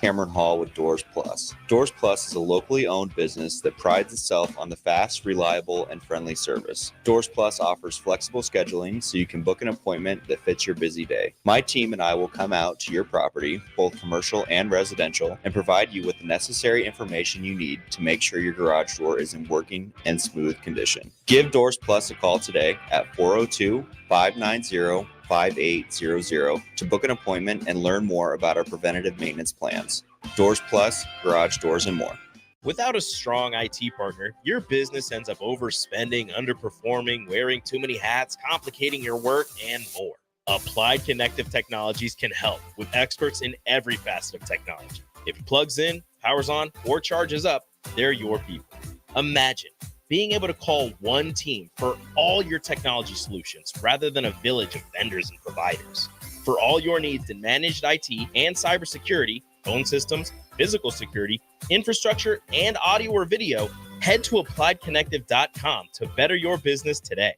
Cameron Hall with Doors Plus. Doors Plus is a locally owned business that prides itself on the fast, reliable, and friendly service. Doors Plus offers flexible scheduling so you can book an appointment that fits your busy day. My team and I will come out to your property, both commercial and residential, and provide you with the necessary information you need to make sure your garage door is in working and smooth condition. Give Doors Plus a call today at 402-590-5800 to book an appointment and learn more about our preventative maintenance plans. Doors Plus, garage doors, and more. Without a strong IT partner, your business ends up overspending, underperforming, wearing too many hats, complicating your work, and more. Applied Connective Technologies can help with experts in every facet of technology. If it plugs in, powers on, or charges up, they're your people. Imagine being able to call one team for all your technology solutions rather than a village of vendors and providers. For all your needs in managed IT and cybersecurity, phone systems, physical security, infrastructure, and audio or video, head to appliedconnective.com to better your business today.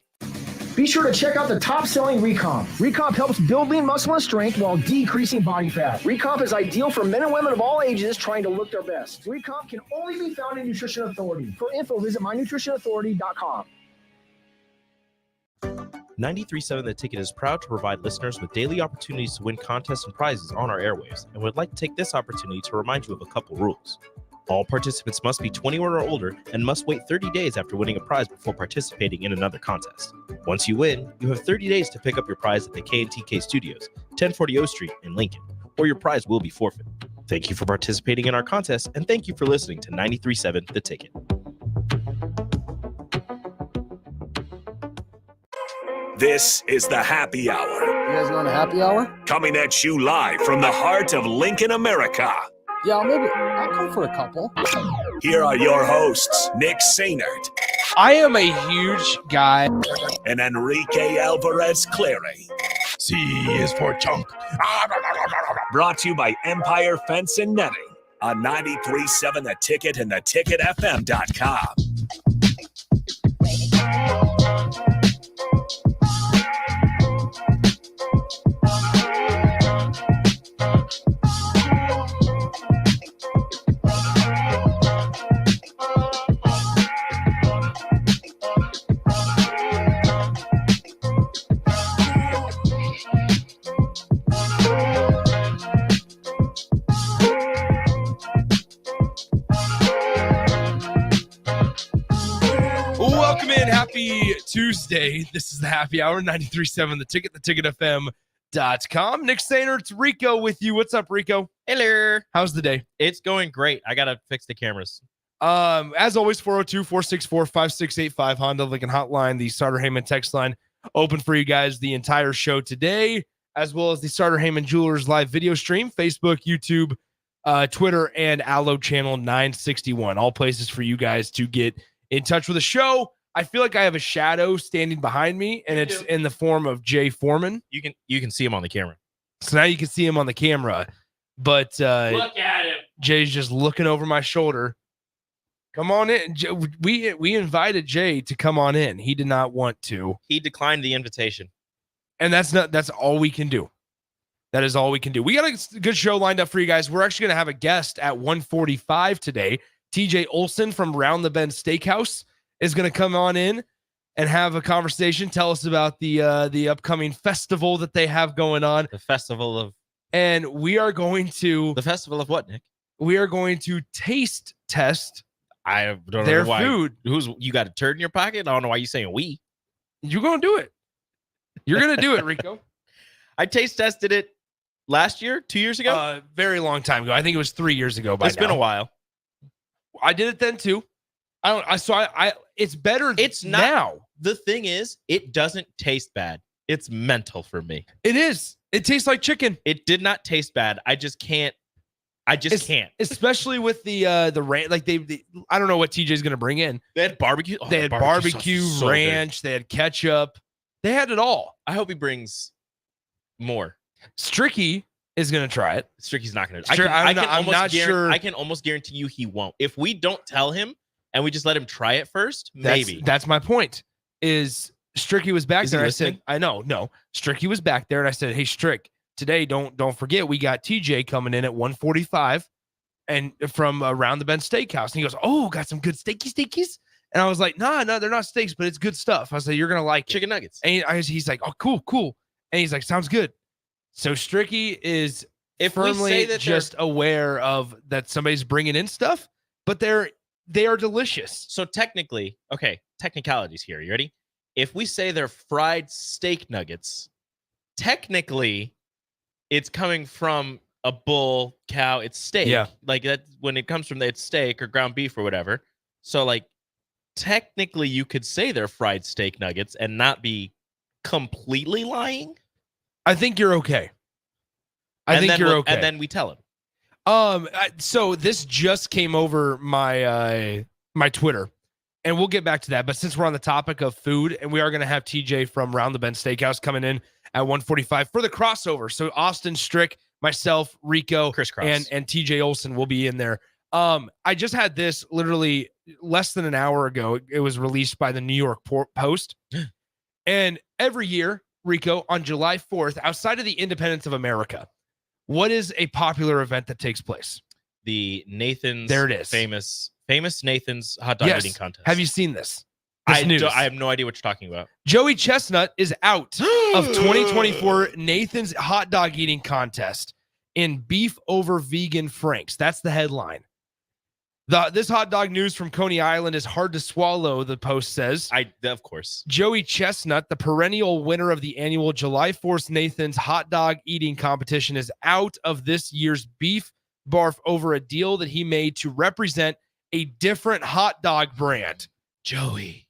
Be sure to check out the top-selling Recomp. Recomp helps build lean muscle and strength while decreasing body fat. Recomp is ideal for men and women of all ages trying to look their best. Recomp can only be found in Nutrition Authority. For info, visit mynutritionauthority.com. 93.7 The Ticket is proud to provide listeners with daily opportunities to win contests and prizes on our airwaves, and would like to take this opportunity to remind you of a couple rules. All participants must be 21 or older and must wait 30 days after winning a prize before participating in another contest. Once you win, you have 30 days to pick up your prize at the K&TK Studios, 1040 O Street in Lincoln, or your prize will be forfeit. Thank you for participating in our contest, and thank you for listening to 93.7 The Ticket. This is the Happy Hour. You guys going to happy hour? Coming at you live from the heart of Lincoln, America. Yeah, I'll come for a couple. Here are your hosts, Nick Sainert. I am a huge guy. And Enrique Alvarez Clary. C is for chunk. Brought to you by Empire Fence and Netting on 93.7 The Ticket and theticketfm.com. Happy Tuesday. This is the Happy Hour, 93.7 The Ticket, theticketfm.com. Nick Sainer, it's Rico with you. What's up, Rico? Hello. How's the day? It's going great. I got to fix the cameras. As always, 402-464-5685, Honda Lincoln Hotline, the Starter Heyman text line, open for you guys the entire show today, as well as the Starter Heyman Jewelers live video stream, Facebook, YouTube, Twitter, and Allo Channel 961. All places for you guys to get in touch with the show. I feel like I have a shadow standing behind me, and it's in the form of Jay Foreman. You can see him on the camera. So now you can see him on the camera. But look at him. Jay's just looking over my shoulder. Come on in. We invited Jay to come on in. He did not want to. He declined the invitation. And that's all we can do. That is all we can do. We got a good show lined up for you guys. We're actually going to have a guest at 1:45 today. TJ Olson from Round the Bend Steakhouse is going to come on in and have a conversation. Tell us about the upcoming festival that they have going on. The festival of... And we are going to... The festival of what, Nick? We are going to taste test I don't their know why. food. You got a turd in your pocket? I don't know why you're saying we. You're going to do it. You're going to do it, Rico. I taste tested it last year, 2 years ago. Very long time ago. I think it was 3 years ago. It's been a while. I did it then too. It's better. It's not, now. The thing is, it doesn't taste bad. It's mental for me. It is. It tastes like chicken. It did not taste bad. I just can't. Can't. Especially with the ranch. Like I don't know what TJ's gonna bring in. They had barbecue. They had barbecue, ranch. They had ketchup. They had it all. I hope he brings more. Stricky is gonna try it. Stricky's not gonna. I'm not sure. I can almost guarantee you he won't. If we don't tell him and we just let him try it first, maybe. That's my point. Is Stricky was back there. I said, I know. No, Stricky was back there, and I said, hey, Strick, today, don't forget, we got TJ coming in at 1:45 and from Around the Bend Steakhouse. And he goes, oh, got some good steakies. And I was like, no, they're not steaks, but it's good stuff. I was like, you're going to like chicken nuggets. And he's like, oh, cool. And he's like, sounds good. So Stricky is firmly just aware of that somebody's bringing in stuff, but they are delicious. So technically, okay, technicalities here. You ready? If we say they're fried steak nuggets, technically it's coming from a bull, cow, it's steak. Yeah. Like that when it comes from that, it's steak or ground beef or whatever. So like technically you could say they're fried steak nuggets and not be completely lying. I think you're okay. I think you're okay. And then we tell him. So this just came over my my Twitter, and we'll get back to that. But since we're on the topic of food, and we are going to have TJ from Round the Bend Steakhouse coming in at 1:45 for the crossover. So Austin Strick, myself, Rico, crisscross, and TJ Olson will be in there. I just had this literally less than an hour ago. It was released by the New York Post, and every year, Rico, on July 4th, outside of the independence of America, what is a popular event that takes place? The Nathan's. There it is. Famous Nathan's hot dog eating contest. Have you seen this? I have no idea what you're talking about. Joey Chestnut is out of 2024 Nathan's hot dog eating contest in beef over vegan Franks. That's the headline. This hot dog news from Coney Island is hard to swallow, the Post says. Of course. Joey Chestnut, the perennial winner of the annual July 4th Nathan's hot dog eating competition, is out of this year's beef barf over a deal that he made to represent a different hot dog brand. Joey.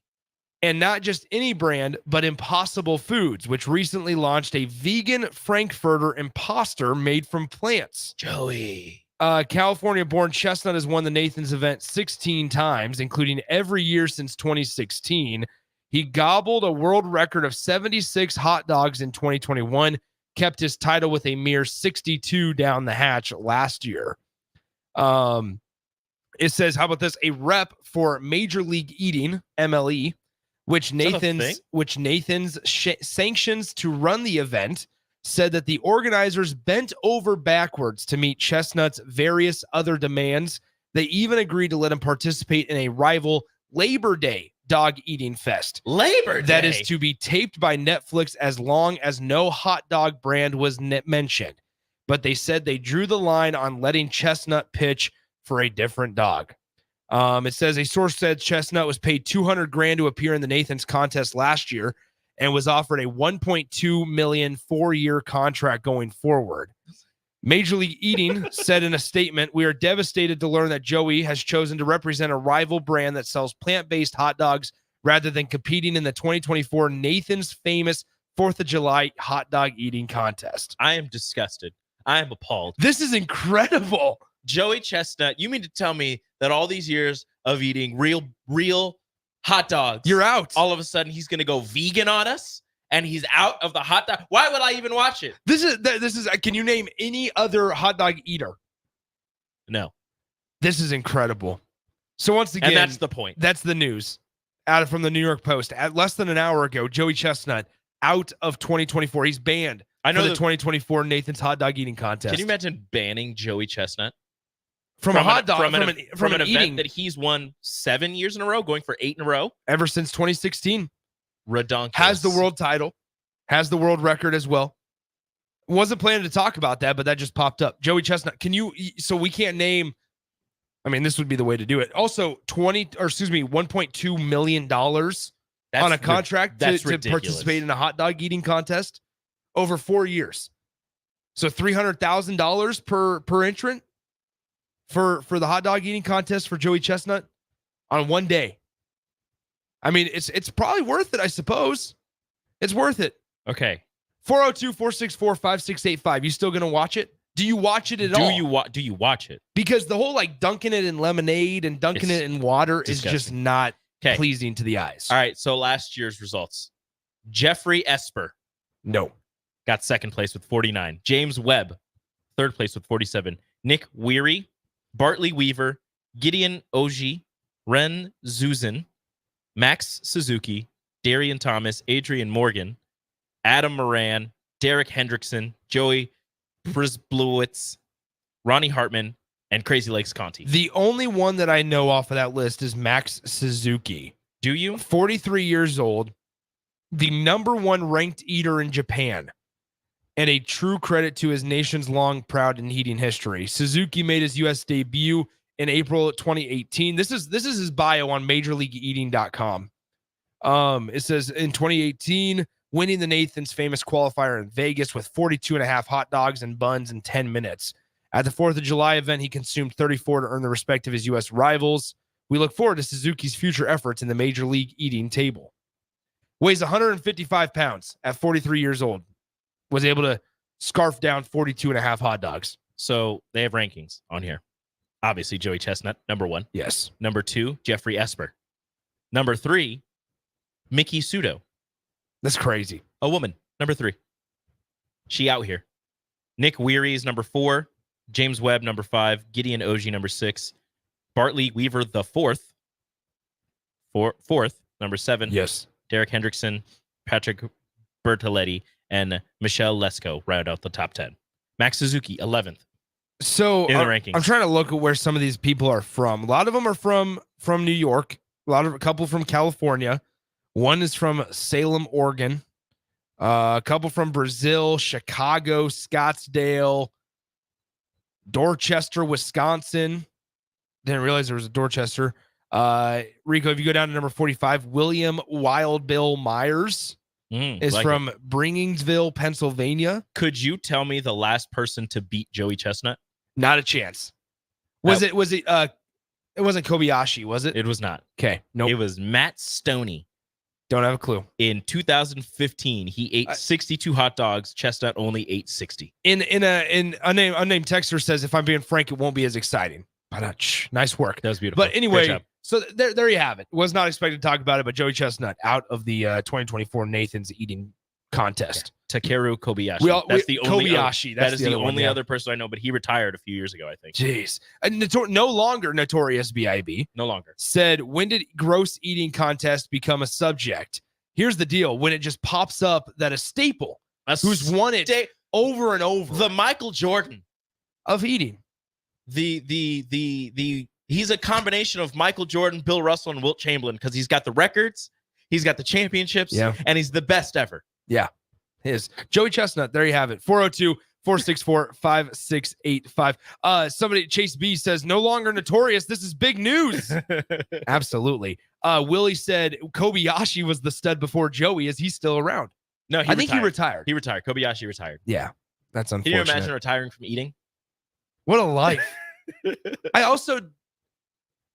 And not just any brand, but Impossible Foods, which recently launched a vegan Frankfurter Imposter made from plants. Joey. California-born Chestnut has won the Nathan's event 16 times, including every year since 2016. He gobbled a world record of 76 hot dogs in 2021, kept his title with a mere 62 down the hatch last year. It says, how about this? A rep for Major League Eating, MLE, which Nathan's sanctions to run the event, said that the organizers bent over backwards to meet Chestnut's various other demands. They even agreed to let him participate in a rival Labor Day dog eating fest. Labor Day? That is to be taped by Netflix as long as no hot dog brand was mentioned. But they said they drew the line on letting Chestnut pitch for a different dog. It says a source said Chestnut was paid $200,000 to appear in the Nathan's contest last year and was offered a $1.2 million 4-year contract going forward. Major League Eating said in a statement, "We are devastated to learn that Joey has chosen to represent a rival brand that sells plant-based hot dogs rather than competing in the 2024 Nathan's famous 4th of July hot dog eating contest." I am disgusted. I am appalled. This is incredible. Joey Chestnut, you mean to tell me that all these years of eating real hot dogs, you're out? All of a sudden, he's going to go vegan on us, and he's out of the hot dog. Why would I even watch it? This is. Can you name any other hot dog eater? No. This is incredible. So once again, and that's the point. That's the news from the New York Post. At less than an hour ago, Joey Chestnut out of 2024. He's banned. I know the 2024 Nathan's hot dog eating contest. Can you imagine banning Joey Chestnut from a hot dog from an event eating that he's won 7 years in a row, going for 8 in a row ever since 2016? Redonkulous. Has the world title, has the world record as well. Wasn't planning to talk about that, but that just popped up. Joey Chestnut, so we can't name. I mean, this would be the way to do it. Also, $1.2 million on a contract to participate in a hot dog eating contest over 4 years. So $300,000 per entrant for the hot dog eating contest for Joey Chestnut on one day. I mean, it's probably worth it, I suppose. It's worth it. Okay. 402-464-5685. You still going to watch it? Do you watch it at all? Do you watch it? Because the whole dunking it in lemonade and dunking it in water is just not pleasing to the eyes. All right, so last year's results. Jeffrey Esper. No. Got second place with 49. James Webb, third place with 47. Nick Weary, Bartley Weaver, Gideon Oji, Ren Zuzan, Max Suzuki, Darian Thomas, Adrian Morgan, Adam Moran, Derek Hendrickson, Joey Brisblowitz, Ronnie Hartman, and Crazy Legs Conti. The only one that I know off of that list is Max Suzuki. Do you? 43 years old, the number one ranked eater in Japan, and a true credit to his nation's long, proud, and eating history. Suzuki made his U.S. debut in April 2018. This is his bio on MajorLeagueEating.com. It says in 2018, winning the Nathan's famous qualifier in Vegas with 42.5 hot dogs and buns in 10 minutes. At the 4th of July event, he consumed 34 to earn the respect of his U.S. rivals. We look forward to Suzuki's future efforts in the Major League Eating table. Weighs 155 pounds at 43 years old. Was able to scarf down 42.5 hot dogs. So they have rankings on here. Obviously, Joey Chestnut, number 1. Yes. Number 2, Jeffrey Esper. Number 3, Mickey Sudo. That's crazy. A woman, number 3. She out here. Nick Weary is number 4. James Webb, number 5. Gideon Oji, number 6. Bartley Weaver, the fourth, number 7. Yes. Derek Hendrickson, Patrick Bertoletti, and Michelle Lesko round out the top 10. Max Suzuki, 11th. So in the rankings. I'm trying to look at where some of these people are from. A lot of them are from New York. A couple from California. One is from Salem, Oregon. A couple from Brazil, Chicago, Scottsdale, Dorchester, Wisconsin. Didn't realize there was a Dorchester. Rico, if you go down to number 45, William Wild Bill Myers is like from Bringingsville, Pennsylvania. Could you tell me the last person to beat Joey Chestnut? Not a chance. It wasn't Kobayashi, was it? It was not. Okay. Nope. It was Matt Stoney. Don't have a clue. In 2015, he ate 62 hot dogs. Chestnut only ate 60. In unnamed texter says, if I'm being frank, it won't be as exciting. But nice work. That was beautiful. But anyway, so there you have it. Was not expected to talk about it, but Joey Chestnut out of the 2024 Nathan's Eating Contest. Takeru Kobayashi. That's the only Kobayashi. That is the only other person I know, but he retired a few years ago, I think. Jeez. No longer Notorious B.I.B. No longer. Said, when did gross eating contest become a subject? Here's the deal. When it just pops up that a staple who's won it over and over. The Michael Jordan of eating. He's a combination of Michael Jordan, Bill Russell, and Wilt Chamberlain because he's got the records, he's got the championships, and he's the best ever. Yeah. Joey Chestnut. There you have it. 402-464-5685. Somebody, Chase B says, no longer Notorious. This is big news. Absolutely. Willie said Kobayashi was the stud before Joey. Is he still around? No, I think he retired. He retired. Kobayashi retired. Yeah. That's unfortunate. Can you imagine retiring from eating? What a life.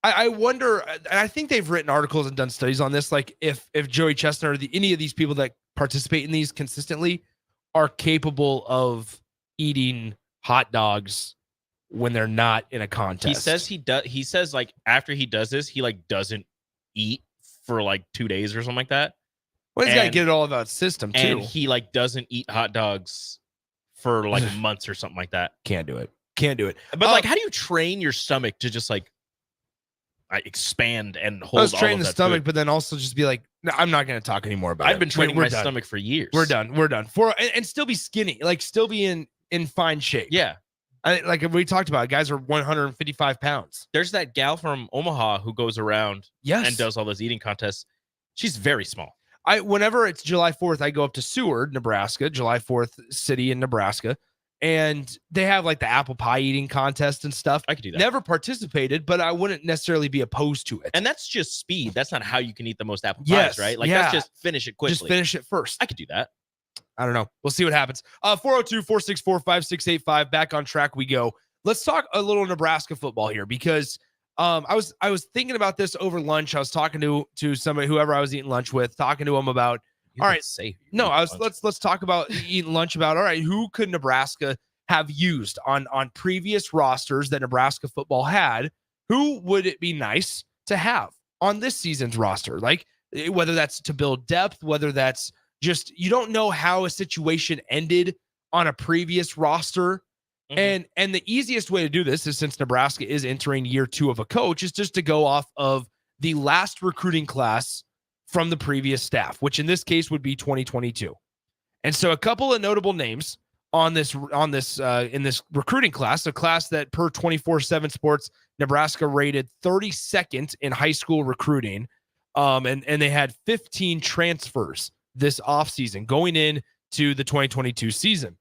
I wonder, and I think they've written articles and done studies on this, like if Joey Chestnut or any of these people that participate in these consistently are capable of eating hot dogs when they're not in a contest. He says like after he does this, he like doesn't eat for like 2 days or something like that. Well, he's got to get it all about system too. And he like doesn't eat hot dogs for like months or something like that. Can't do it. But like, how do you train your stomach to just like expand and hold? Let's train the stomach, food? but then also just be like, no, I'm not going to talk anymore about it. I've been training my stomach for years. We're done. And still be skinny, like still be in fine shape. Yeah. Like we talked about, guys are 155 pounds. There's that gal from Omaha who goes around and does all those eating contests. She's very small. Whenever it's July 4th, I go up to Seward, Nebraska, July 4th city in Nebraska. And they have like the apple pie eating contest and stuff. I could do that. Never participated, but I wouldn't necessarily be opposed to it. And that's just speed. That's not how you can eat the most apple pies, right? Like that's just finish it quickly. Just finish it first. I could do that. I don't know. We'll see what happens. 402-464-5685. Back on track we go. Let's talk a little Nebraska football here because I was thinking about this over lunch. I was talking to somebody, whoever I was eating lunch with, talking to him about. Let's talk about eating lunch about, all right, who could Nebraska have used on previous rosters that Nebraska football had? Who would it be nice to have on this season's roster? Like whether that's to build depth, whether that's just, you don't know how a situation ended on a previous roster. Mm-hmm. And the easiest way to do this is, since Nebraska is entering year 2 of a coach, is just to go off of the last recruiting class from the previous staff, which in this case would be 2022. And so a couple of notable names in this recruiting class, a class that per 24/7 Sports, Nebraska rated 32nd in high school recruiting. And they had 15 transfers this offseason going into the 2022 season.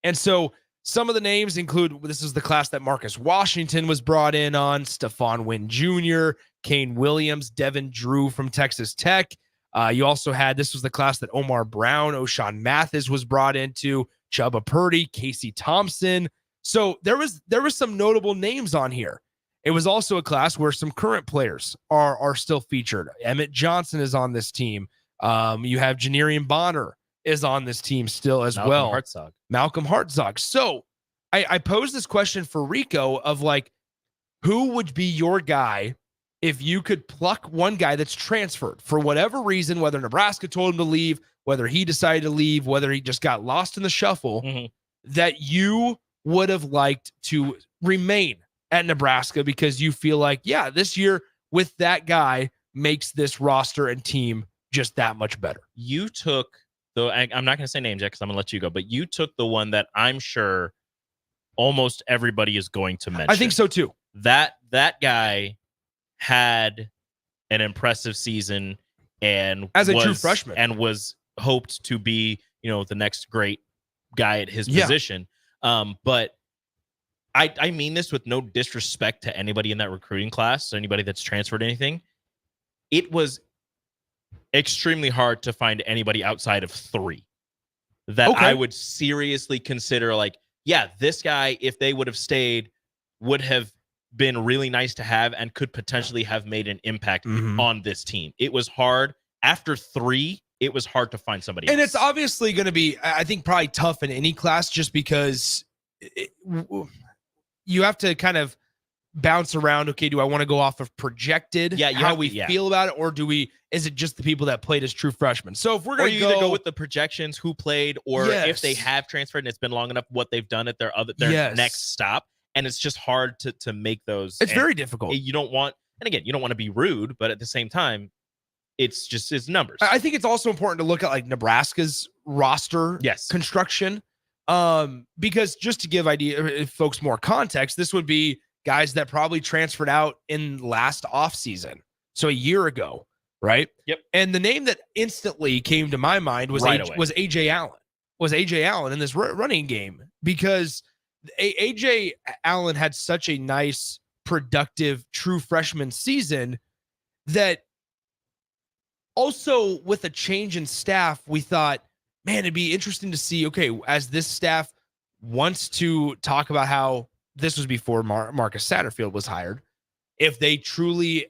And so some of the names include, this is the class that Marcus Washington was brought in on, Stephon Wynn Jr., Kane Williams, Devin Drew from Texas Tech. You also had, this was the class that Omar Brown, O'Shawn Mathis was brought into, Chubba Purdy, Casey Thompson. So there was some notable names on here. It was also a class where some current players are still featured. Emmett Johnson is on this team. You have Janarian Bonner is on this team still as well. Malcolm Hartzog. So I posed this question for Rico of like, who would be your guy if you could pluck one guy that's transferred for whatever reason, whether Nebraska told him to leave, whether he decided to leave, whether he just got lost in the shuffle, that you would have liked to remain at Nebraska because you feel like, yeah, this year with that guy makes this roster and team just that much better. You took, though I'm not going to say names yet because I'm going to let you go, but you took the one that I'm sure almost everybody is going to mention. I think so too. That guy had an impressive season and as a true freshman and was hoped to be, the next great guy at his position. But I mean this with no disrespect to anybody in that recruiting class, anybody that's transferred anything. It was extremely hard to find anybody outside of 3 that I would seriously consider like, yeah, this guy, if they would have stayed, would have been really nice to have and could potentially have made an impact on this team. It was hard. After 3, it was hard to find somebody else. And it's obviously going to be, I think, probably tough in any class just because you have to kind of bounce around. Okay, do I want to go off of projected how we feel about it, or is it just the people that played as true freshmen? So if we're going to either go with the projections, who played, or if they have transferred and it's been long enough, what they've done at their next stop. And it's just hard to make those. It's very difficult. You don't want to be rude, but at the same time, it's numbers. I think it's also important to look at like Nebraska's roster construction. Because just to give folks more context, this would be guys that probably transferred out in last offseason. So a year ago, right? Yep. And the name that instantly came to my mind was AJ Allen. Was AJ Allen in this running game because AJ Allen had such a nice, productive, true freshman season that also with a change in staff, we thought, man, it'd be interesting to see, okay, as this staff wants to talk about how this was before Marcus Satterfield was hired, if they truly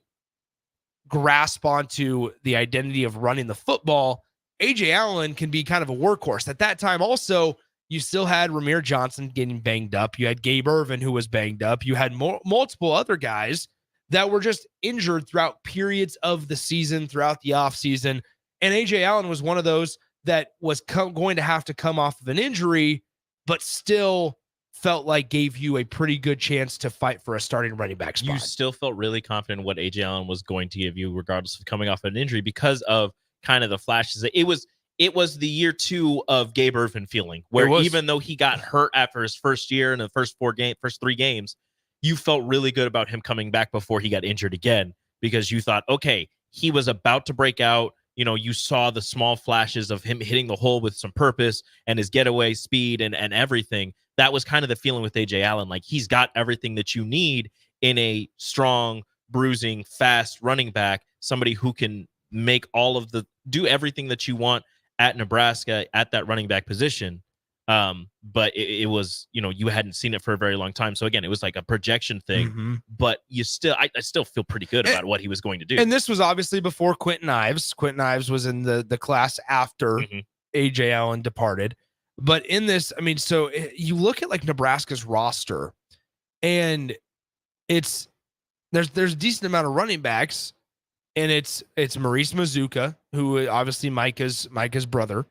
grasp onto the identity of running the football, AJ Allen can be kind of a workhorse. At that time also, you still had Ramir Johnson getting banged up. You had Gabe Ervin, who was banged up. You had multiple other guys that were just injured throughout periods of the season, throughout the offseason. And AJ Allen was one of those that was going to have to come off of an injury, but still felt like gave you a pretty good chance to fight for a starting running back spot. You still felt really confident in what AJ Allen was going to give you, regardless of coming off an injury, because of kind of the flashes. It was the year 2 of Gabe Ervin feeling, where even though he got hurt after his first year in the first 3 games, you felt really good about him coming back before he got injured again, because you thought, okay, he was about to break out. You saw the small flashes of him hitting the hole with some purpose and his getaway speed and everything. That was kind of the feeling with AJ Allen. Like, he's got everything that you need in a strong, bruising, fast running back, somebody who can do everything that you want at Nebraska at that running back position. But it was, you hadn't seen it for a very long time. So again, it was like a projection thing, but I still feel pretty good about what he was going to do. And this was obviously before Quentin Ives. Quentin Ives was in the class after AJ Allen departed. But in this, so you look at like Nebraska's roster, and there's a decent amount of running backs, and it's Maurice Mazuka, who obviously Micah's brother,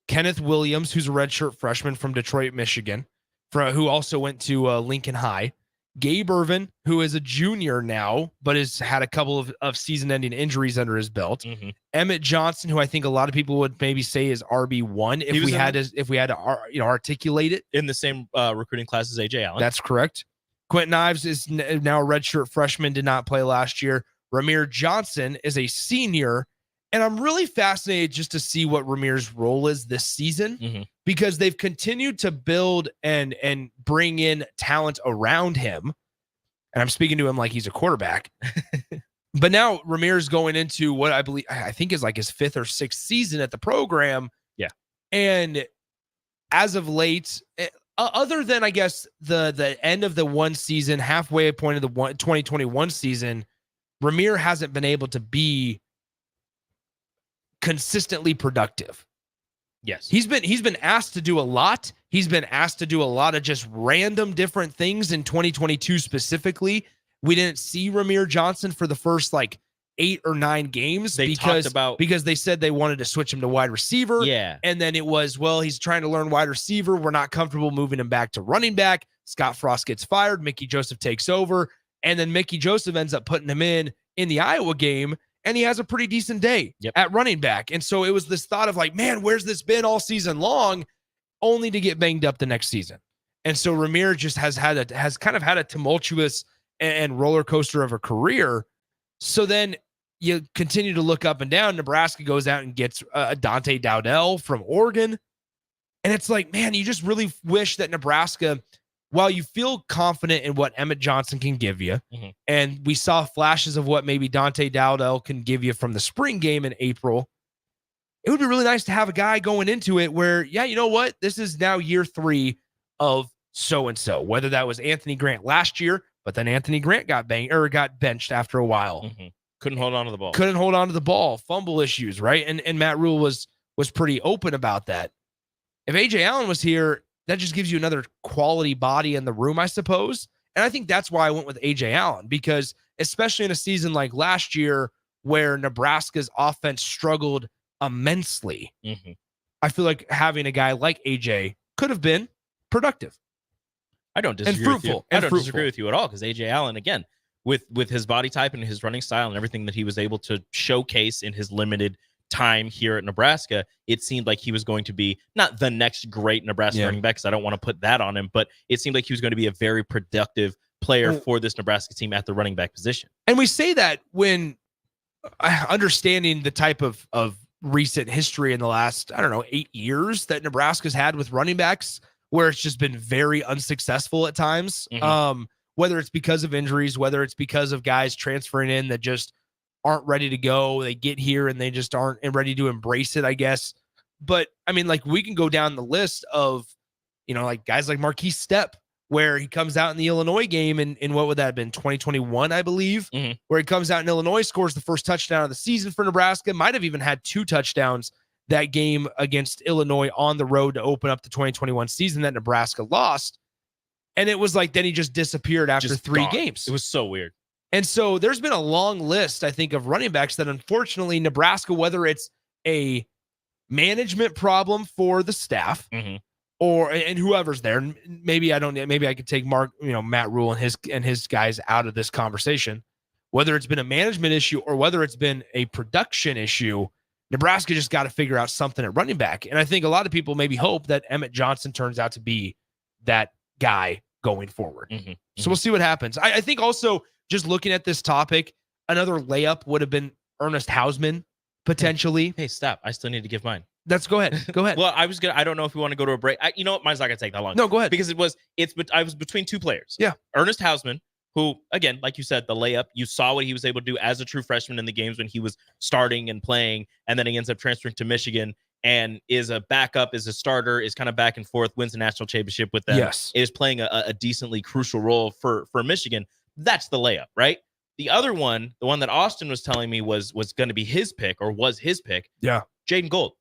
Kenneth Williams, who's a redshirt freshman from Detroit, Michigan, who also went to Lincoln High. Gabe Ervin, who is a junior now, but has had a couple of season-ending injuries under his belt. Mm-hmm. Emmett Johnson, who I think a lot of people would maybe say is RB1 if we had to articulate it in the same recruiting class as AJ Allen. That's correct. Quentin Ives is now a redshirt freshman, did not play last year. Ramir Johnson is a senior, and I'm really fascinated just to see what Ramir's role is this season because they've continued to build and bring in talent around him. And I'm speaking to him like he's a quarterback. But now Ramir's going into what I think is like his 5th or 6th season at the program. Yeah. And as of late, other than I guess the end of the one season, halfway point of the 2021 season, Ramir hasn't been able to be consistently productive. Yes. He's been asked to do a lot. He's been asked to do a lot of just random different things in 2022 specifically. We didn't see Ramir Johnson for the first like 8 or 9 games because they said they wanted to switch him to wide receiver. Yeah. And then it was, well, he's trying to learn wide receiver. We're not comfortable moving him back to running back. Scott Frost gets fired. Mickey Joseph takes over. And then Mickey Joseph ends up putting him in the Iowa game. And he has a pretty decent day at running back. And so it was this thought of like, man, where's this been all season long, only to get banged up the next season. And so Ramir just has kind of had a tumultuous and roller coaster of a career. So then you continue to look up and down. Nebraska goes out and gets Dante Dowdell from Oregon. And it's like, man, you just really wish that Nebraska, while you feel confident in what Emmett Johnson can give you, and we saw flashes of what maybe Dante Dowdell can give you from the spring game in April, it would be really nice to have a guy going into it where, yeah, you know what? This is now year 3 of so-and-so, whether that was Anthony Grant last year, but then Anthony Grant got benched after a while. Couldn't hold on to the ball. Fumble issues, right? And Matt Rule was pretty open about that. If AJ Allen was here, that just gives you another quality body in the room, I suppose. And I think that's why I went with AJ Allen, because especially in a season like last year where Nebraska's offense struggled immensely, I feel like having a guy like AJ could have been productive. I don't disagree with you. I don't disagree with you at all, because AJ Allen, again, with his body type and his running style and everything that he was able to showcase in his limited time here at Nebraska, it seemed like he was going to be not the next great Nebraska running back, because I don't want to put that on him, but it seemed like he was going to be a very productive player for this Nebraska team at the running back position. And we say that when understanding the type of recent history in the last, 8 years that Nebraska's had with running backs, where it's just been very unsuccessful at times, whether it's because of injuries, whether it's because of guys transferring in that just aren't ready to go. They get here and they just aren't ready to embrace it, I guess. But I mean, like, we can go down the list of, like guys like Marquise Stepp, where he comes out in the Illinois game in what would that have been, 2021, I believe, where he comes out in Illinois, scores the first touchdown of the season for Nebraska, might have even had 2 touchdowns that game against Illinois on the road to open up the 2021 season that Nebraska lost. And it was like, then he just disappeared after 3 games. It was so weird. And so there's been a long list, I think, of running backs that unfortunately Nebraska, whether it's a management problem for the staff and whoever's there, maybe I could take Matt Rule and his guys out of this conversation, whether it's been a management issue or whether it's been a production issue, Nebraska just got to figure out something at running back. And I think a lot of people maybe hope that Emmett Johnson turns out to be that guy going forward. So we'll see what happens. I think also, just looking at this topic, another layup would have been Ernest Hausman, potentially. Hey, stop. I still need to give mine. Go ahead. Go ahead. Well, I don't know if we want to go to a break. You know what? Mine's not going to take that long. No, go ahead. Because I was between 2 players. Yeah. Ernest Hausman, who, again, like you said, the layup, you saw what he was able to do as a true freshman in the games when he was starting and playing, and then he ends up transferring to Michigan and is a backup, is a starter, is kind of back and forth, wins the national championship with them. Yes. Is playing a decently crucial role for Michigan. That's the layup, right? The other one, the one that Austin was telling me was going to be his pick, or was his pick. Yeah. Jaden Gold.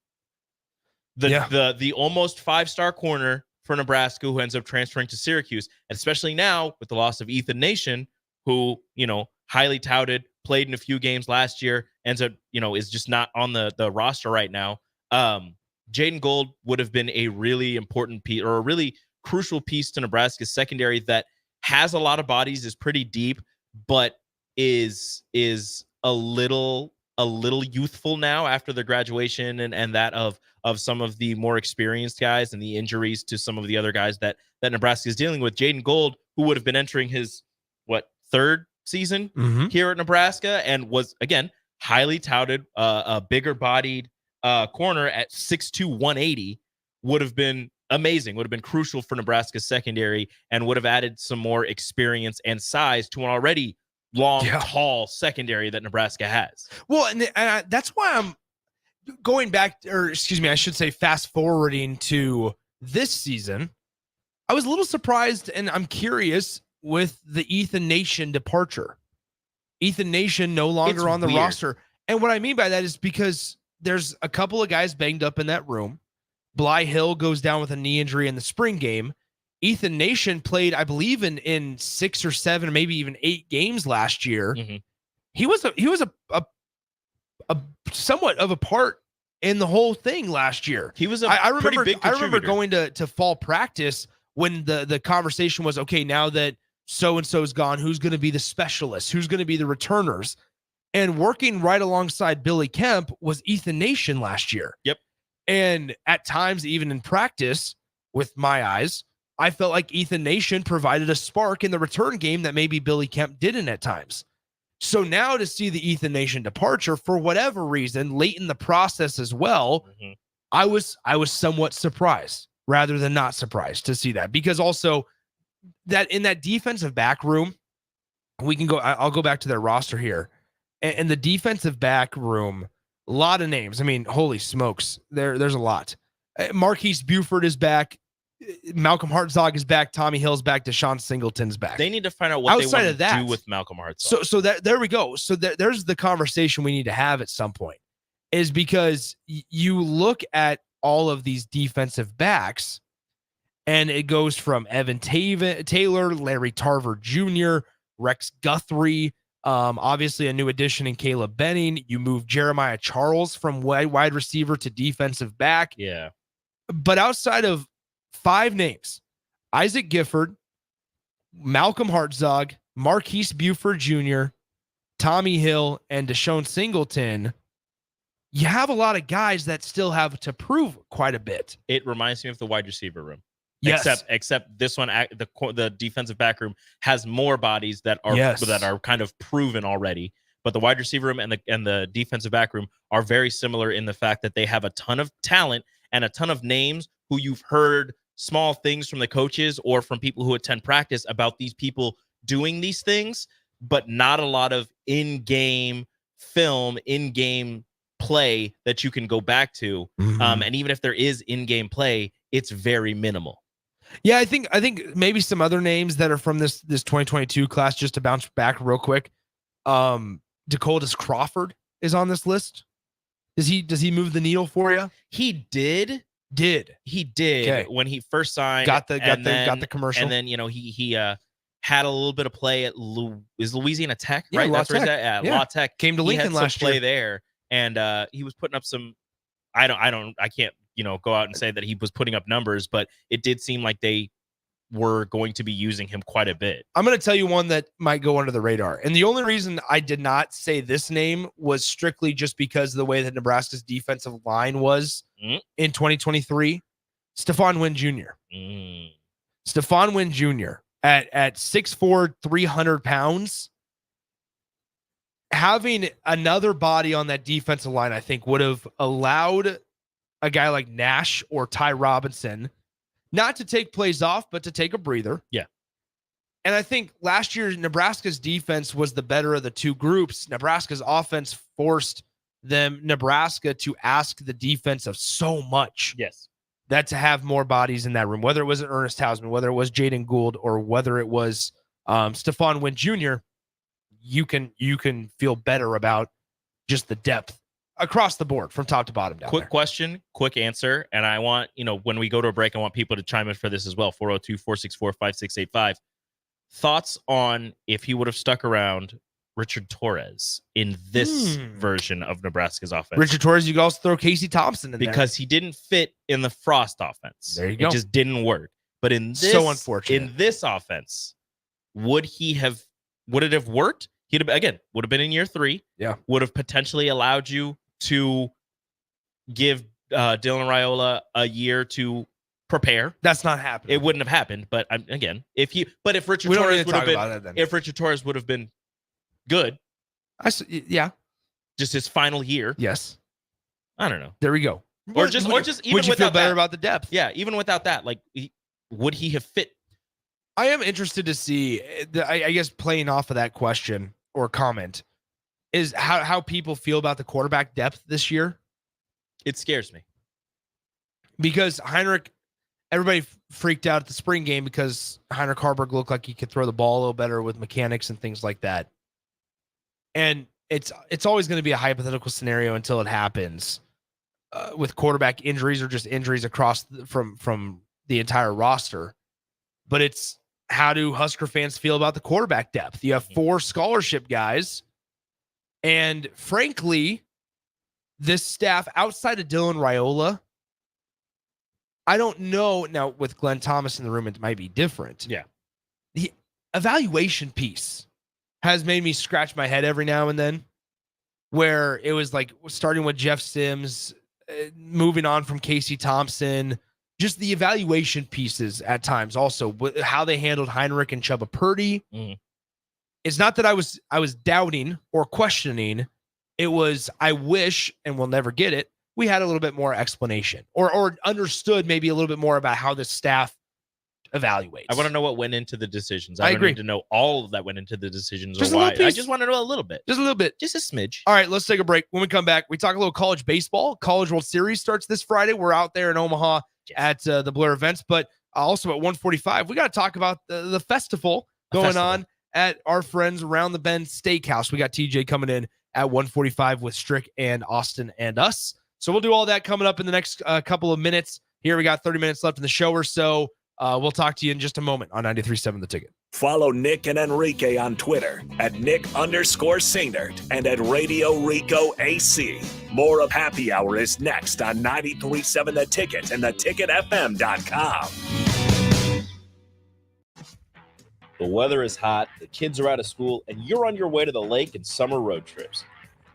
The almost 5-star corner for Nebraska, who ends up transferring to Syracuse, and especially now with the loss of Ethan Nation, who, highly touted, played in a few games last year, ends up, is just not on the roster right now. Jaden Gold would have been a really important piece, or a really crucial piece to Nebraska's secondary that has a lot of bodies, is pretty deep, but is a little youthful now after the graduation and that of some of the more experienced guys and the injuries to some of the other guys that Nebraska is dealing with. Jaden Gold, who would have been entering his third season here at Nebraska, and was again highly touted, a bigger bodied corner at 6'2", 180, would have been amazing, would have been crucial for Nebraska's secondary, and would have added some more experience and size to an already long, tall secondary that Nebraska has. Well, and that's why I'm going back, or excuse me, I should say fast forwarding to this season. I was a little surprised, and I'm curious with the Ethan Nation departure. Ethan Nation no longer on the roster. And what I mean by that is because there's a couple of guys banged up in that room. Bly Hill goes down with a knee injury in the spring game. Ethan Nation played, I believe, in 6 or 7, maybe even 8 games last year. He was a somewhat of a part in the whole thing last year. He was a I pretty big contributor. I remember going to fall practice when the conversation was, okay, now that so-and-so's gone, who's going to be the specialist? Who's going to be the returners? And working right alongside Billy Kemp was Ethan Nation last year. Yep. And at times, even in practice, with my eyes, I felt like Ethan Nation provided a spark in the return game that maybe Billy Kemp didn't at times. So now to see the Ethan Nation departure, for whatever reason, late in the process as well, I was somewhat surprised rather than not surprised to see that, because also that in that defensive back room, I'll go back to their roster here. And the defensive back room, a lot of names. I mean, holy smokes, there's a lot. Marquise Buford is back. Malcolm Hartzog is back. Tommy Hill's back. Deshaun Singleton's back. They need to find out what they want to do with Malcolm Hartzog. So there we go. So there's the conversation we need to have at some point, is because you look at all of these defensive backs, and it goes from Evan Taylor, Larry Tarver Jr., Rex Guthrie, obviously a new addition in Caleb Benning. You move Jeremiah Charles from wide receiver to defensive back. Yeah. But outside of 5 names, Isaac Gifford, Malcolm Hartzog, Marquise Buford Jr., Tommy Hill, and Deshaun Singleton, you have a lot of guys that still have to prove quite a bit. It reminds me of the wide receiver room. Yes. Except this one, the defensive back room has more bodies that are kind of proven already. But the wide receiver room and the defensive back room are very similar in the fact that they have a ton of talent and a ton of names who you've heard small things from the coaches or from people who attend practice about these people doing these things, but not a lot of in-game film, in-game play that you can go back to. And even if there is in-game play, it's very minimal. Yeah, I think maybe some other names that are from this 2022 class, just to bounce back real quick. Dakotas Crawford is on this list. Does he move the needle for you? He did Okay. when he first signed. Got the commercial, and then he had a little bit of play at Louisiana Tech, yeah, right? That's where he's at. La Tech. Came to Lincoln last year. Play there, and he was putting up some. I can't go out and say that he was putting up numbers, but it did seem like they were going to be using him quite a bit. I'm going to tell you one that might go under the radar. And the only reason I did not say this name was strictly just because of the way that Nebraska's defensive line was in 2023. Stephon Wynn Jr. Stephon Wynn Jr. at 6'4", 300 pounds. Having another body on that defensive line, I think, would have allowed a guy like Nash or Ty Robinson not to take plays off, but to take a breather. Yeah. And I think last year, Nebraska's defense was the better of the two groups. Nebraska's offense forced Nebraska to ask the defense of so much. Yes. That to have more bodies in that room, whether it was Ernest Hausman, whether it was Jaden Gould, or whether it was Stephon Wynn Jr., you can feel better about just the depth across the board from top to bottom down Quick there. question, quick answer. And I want, when we go to a break, I want people to chime in for this as well. 402-464-5685. Thoughts on if he would have stuck around Richard Torres in this version of Nebraska's offense. Richard Torres, you could also throw Casey Thompson in there. Because he didn't fit in the Frost offense. There you go. It just didn't work. But in this, so unfortunate. In this offense, would it have worked? Would have been in year 3. Yeah. Would have potentially allowed you to give Dylan Raiola a year to prepare. That's not happening. It wouldn't have happened. But if Richard We don't Torres need to would have talk been, about it then. if Richard Torres would have been good, Yeah. just his final year, Yes. I don't know. There we go. Or just even would you feel without better that, about the depth? Yeah, even without that, like, would he have fit? I am interested to see, I guess, playing off of that question or comment, is how people feel about the quarterback depth this year. It scares me. Because Heinrich, everybody freaked out at the spring game because Heinrich Harburg looked like he could throw the ball a little better with mechanics and things like that. And it's always going to be a hypothetical scenario until it happens with quarterback injuries or just injuries across from the entire roster. But it's, how do Husker fans feel about the quarterback depth? You have 4 scholarship guys. And frankly, this staff outside of Dylan Raiola, I don't know. Now, with Glenn Thomas in the room, it might be different. Yeah. The evaluation piece has made me scratch my head every now and then, where it was like starting with Jeff Sims, moving on from Casey Thompson, just the evaluation pieces at times also, how they handled Heinrich and Chubba Purdy. Mm. It's not that I was doubting or questioning. It was, I wish, and we'll never get it, we had a little bit more explanation or understood maybe a little bit more about how the staff evaluates. I want to know what went into the decisions. I don't agree. need to know all of that went into the decisions Just or a why. little I piece. just want to know a little bit. Just a little bit. Just a smidge. All right, let's take a break. When we come back, we talk a little college baseball. College World Series starts this Friday. We're out there in Omaha at the Blair events, but also at 1:45, we got to talk about the festival going on at our friends Around the Bend Steakhouse. We got TJ coming in at 1:45 with Strick and Austin and us. So we'll do all that coming up in the next couple of minutes. Here we got 30 minutes left in the show or so. We'll talk to you in just a moment on 93.7 The Ticket. Follow Nick and Enrique on Twitter at Nick_Sainert and at Radio Rico AC. More of Happy Hour is next on 93.7 The Ticket and theticketfm.com. The weather is hot, the kids are out of school, and you're on your way to the lake and summer road trips.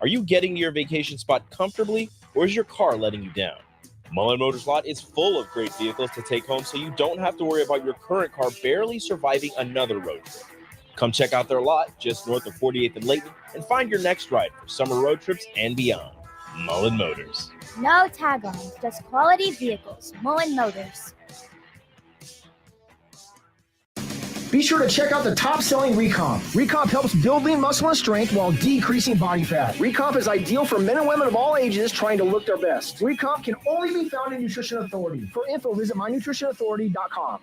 Are you getting to your vacation spot comfortably, or is your car letting you down? Mullen Motors Lot is full of great vehicles to take home, so you don't have to worry about your current car barely surviving another road trip. Come check out their lot just north of 48th and Layton and find your next ride for summer road trips and beyond. Mullen Motors. No tag-ons, just quality vehicles. Mullen Motors. Be sure to check out the top-selling Recomp. Recomp helps build lean muscle and strength while decreasing body fat. Recomp is ideal for men and women of all ages trying to look their best. Recomp can only be found in Nutrition Authority. For info, visit mynutritionauthority.com.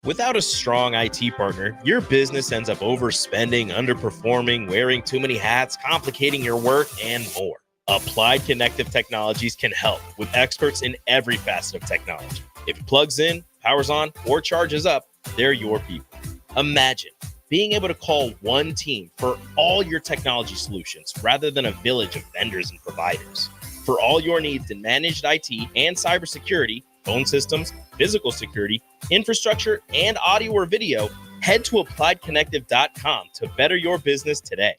Without a strong IT partner, your business ends up overspending, underperforming, wearing too many hats, complicating your work, and more. Applied Connective Technologies can help with experts in every facet of technology. If it plugs in, powers on, or charges up, they're your people. Imagine being able to call one team for all your technology solutions rather than a village of vendors and providers. For all your needs in managed IT and cybersecurity, phone systems, physical security, infrastructure, and audio or video, head to appliedconnective.com to better your business today.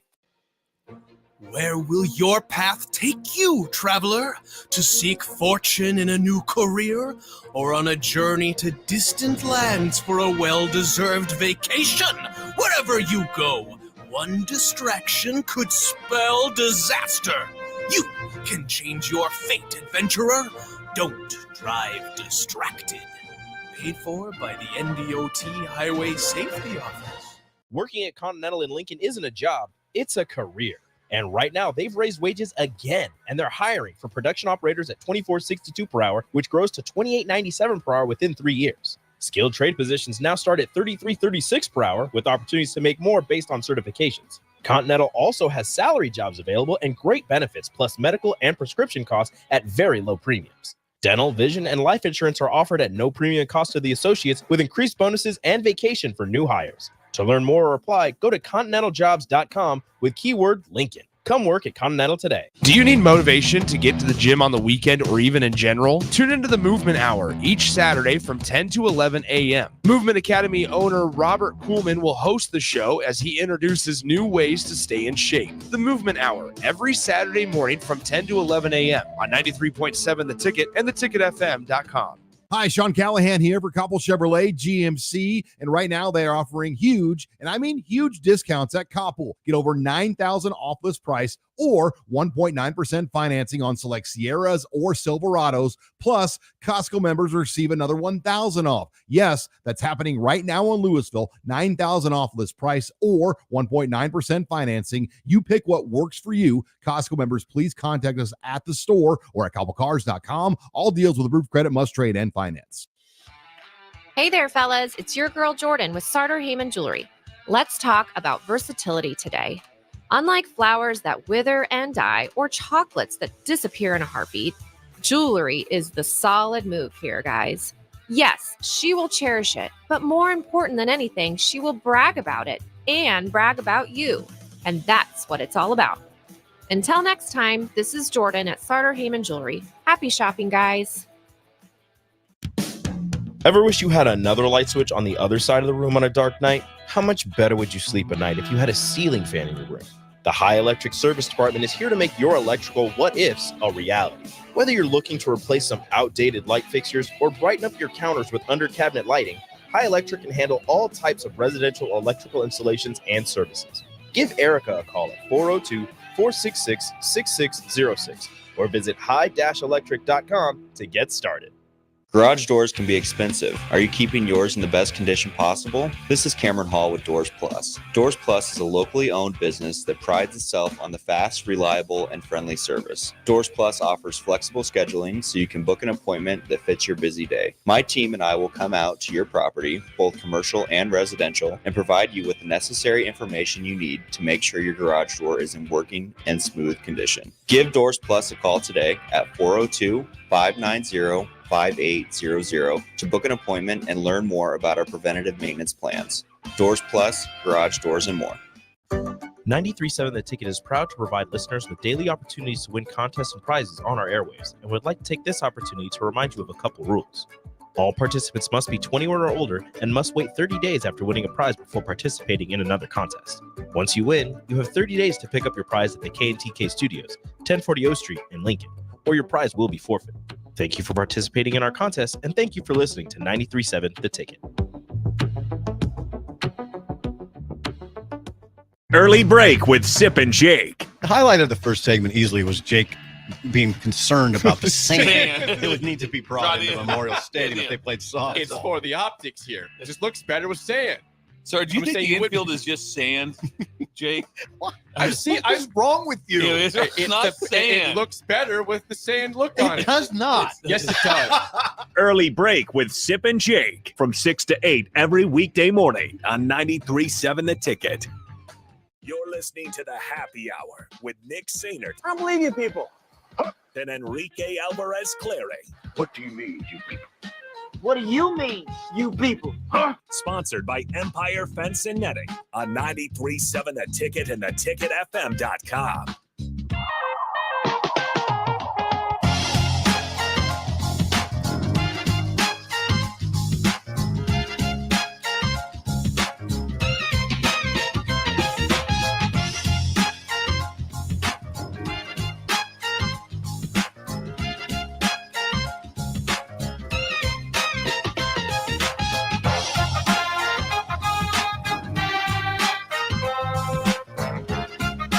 Where will your path take you, traveler? To seek fortune in a new career? Or on a journey to distant lands for a well-deserved vacation? Wherever you go, one distraction could spell disaster. You can change your fate, adventurer. Don't drive distracted. Paid for by the NDOT Highway Safety Office. Working at Continental in Lincoln isn't a job, it's a career. And right now, they've raised wages again, and they're hiring for production operators at $24.62 per hour, which grows to $28.97 per hour within 3 years. Skilled trade positions now start at $33.36 per hour, with opportunities to make more based on certifications. Continental also has salary jobs available and great benefits, plus medical and prescription costs at very low premiums. Dental, vision, and life insurance are offered at no premium cost to the associates, with increased bonuses and vacation for new hires. To learn more or apply, go to continentaljobs.com with keyword Lincoln. Come work at Continental today. Do you need motivation to get to the gym on the weekend or even in general? Tune into the Movement Hour each Saturday from 10 to 11 a.m. Movement Academy owner Robert Kuhlman will host the show as he introduces new ways to stay in shape. The Movement Hour every Saturday morning from 10 to 11 a.m. on 93.7 The Ticket and theticketfm.com. Hi, Sean Callahan here for Koppel Chevrolet GMC, and right now they are offering huge, and I mean huge discounts at Koppel. Get over $9,000 off list price or 1.9% financing on select Sierras or Silverados. Plus, Costco members receive another $1,000 off. Yes, that's happening right now in Louisville. $9,000 off list price or 1.9% financing. You pick what works for you. Costco members, please contact us at the store or at koppelcars.com. All deals with approved credit must trade and finance. Hey there, fellas. It's your girl Jordan with Sartor Heyman Jewelry. Let's talk about versatility today. Unlike flowers that wither and die or chocolates that disappear in a heartbeat, jewelry is the solid move here, guys. Yes, she will cherish it, but more important than anything, she will brag about it and brag about you. And that's what it's all about. Until next time, this is Jordan at Sartor Heyman Jewelry. Happy shopping, guys. Ever wish you had another light switch on the other side of the room on a dark night? How much better would you sleep at night if you had a ceiling fan in your room? The High Electric Service Department is here to make your electrical what-ifs a reality. Whether you're looking to replace some outdated light fixtures or brighten up your counters with under-cabinet lighting, High Electric can handle all types of residential electrical installations and services. Give Erica a call at 402-466-6606 or visit high-electric.com to get started. Garage doors can be expensive. Are you keeping yours in the best condition possible? This is Cameron Hall with Doors Plus. Doors Plus is a locally owned business that prides itself on the fast, reliable, and friendly service. Doors Plus offers flexible scheduling so you can book an appointment that fits your busy day. My team and I will come out to your property, both commercial and residential, and provide you with the necessary information you need to make sure your garage door is in working and smooth condition. Give Doors Plus a call today at 402-590-5800 to book an appointment and learn more about our preventative maintenance plans. Doors Plus, garage doors, and more. 93.7 The Ticket is proud to provide listeners with daily opportunities to win contests and prizes on our airwaves, and would like to take this opportunity to remind you of a couple rules. All participants must be 21 or older and must wait 30 days after winning a prize before participating in another contest. Once you win, you have 30 days to pick up your prize at the K&TK Studios, 1040 O Street in Lincoln, or your prize will be forfeited. Thank you for participating in our contest, and thank you for listening to 93.7 The Ticket. Early break with Sip and Jake. The highlight of the first segment easily was Jake being concerned about the sand. It would need to be brought into Memorial Stadium if they played soft. It's for the optics here. It just looks better with sand. So do you think the infield is just sand, Jake? I'm wrong with you. It's not sand. It looks better with the sand look on it. It does not. Yes, it does. Early break with Sip and Jake from 6 to 8 every weekday morning on 93.7 The Ticket. You're listening to the Happy Hour with Nick Sainert. I don't believe you people. And Enrique Alvarez Clary. What do you mean, you people? What do you mean, you people? Sponsored by Empire Fence and Netting on 93.7 The Ticket and theticketfm.com.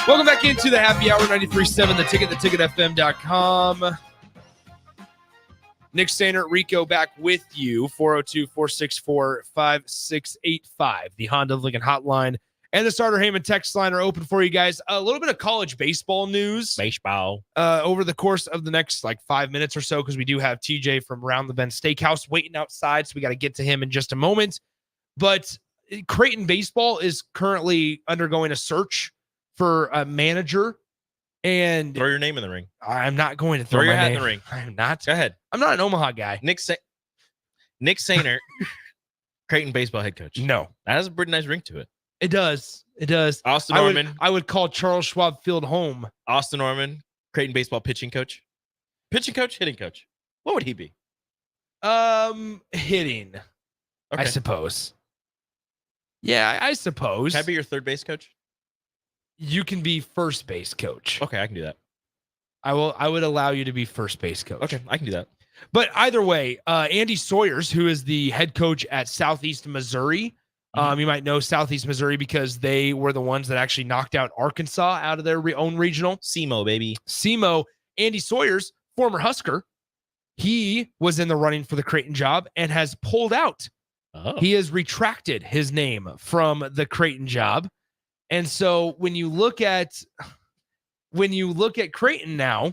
Welcome back into the Happy Hour, 93.7 The Ticket, theticketfm.com. Nick Sainert, Rico back with you, 402-464-5685. The Honda of Lincoln hotline and the Sartor Heyman text line are open for you guys. A little bit of college baseball news. Over the course of the next 5 minutes or so, because we do have TJ from Round the Bend Steakhouse waiting outside, so we got to get to him in just a moment. But Creighton baseball is currently undergoing a search for a manager, and throw your name in the ring. I'm not going to throw your hat name in the ring. I'm not. Go ahead. I'm not an Omaha guy. Nick Sainert, Creighton baseball head coach. No, that has a pretty nice ring to it. It does. It does. Austin Norman. I would call Charles Schwab Field home. Austin Norman, Creighton baseball pitching coach. Pitching coach, hitting coach. What would he be? Hitting. Okay. I suppose. Yeah, I suppose. Can I be your third base coach? You can be first base coach. Okay, I can do that. I would allow you to be first base coach. Okay, I can do that. But either way, Andy Sawyers, who is the head coach at Southeast Missouri, you might know Southeast Missouri because they were the ones that actually knocked out Arkansas out of their own regional. SEMO, baby. SEMO. Andy Sawyers, former Husker, he was in the running for the Creighton job and has pulled out. Oh. He has retracted his name from the Creighton job. And so when you look at Creighton now,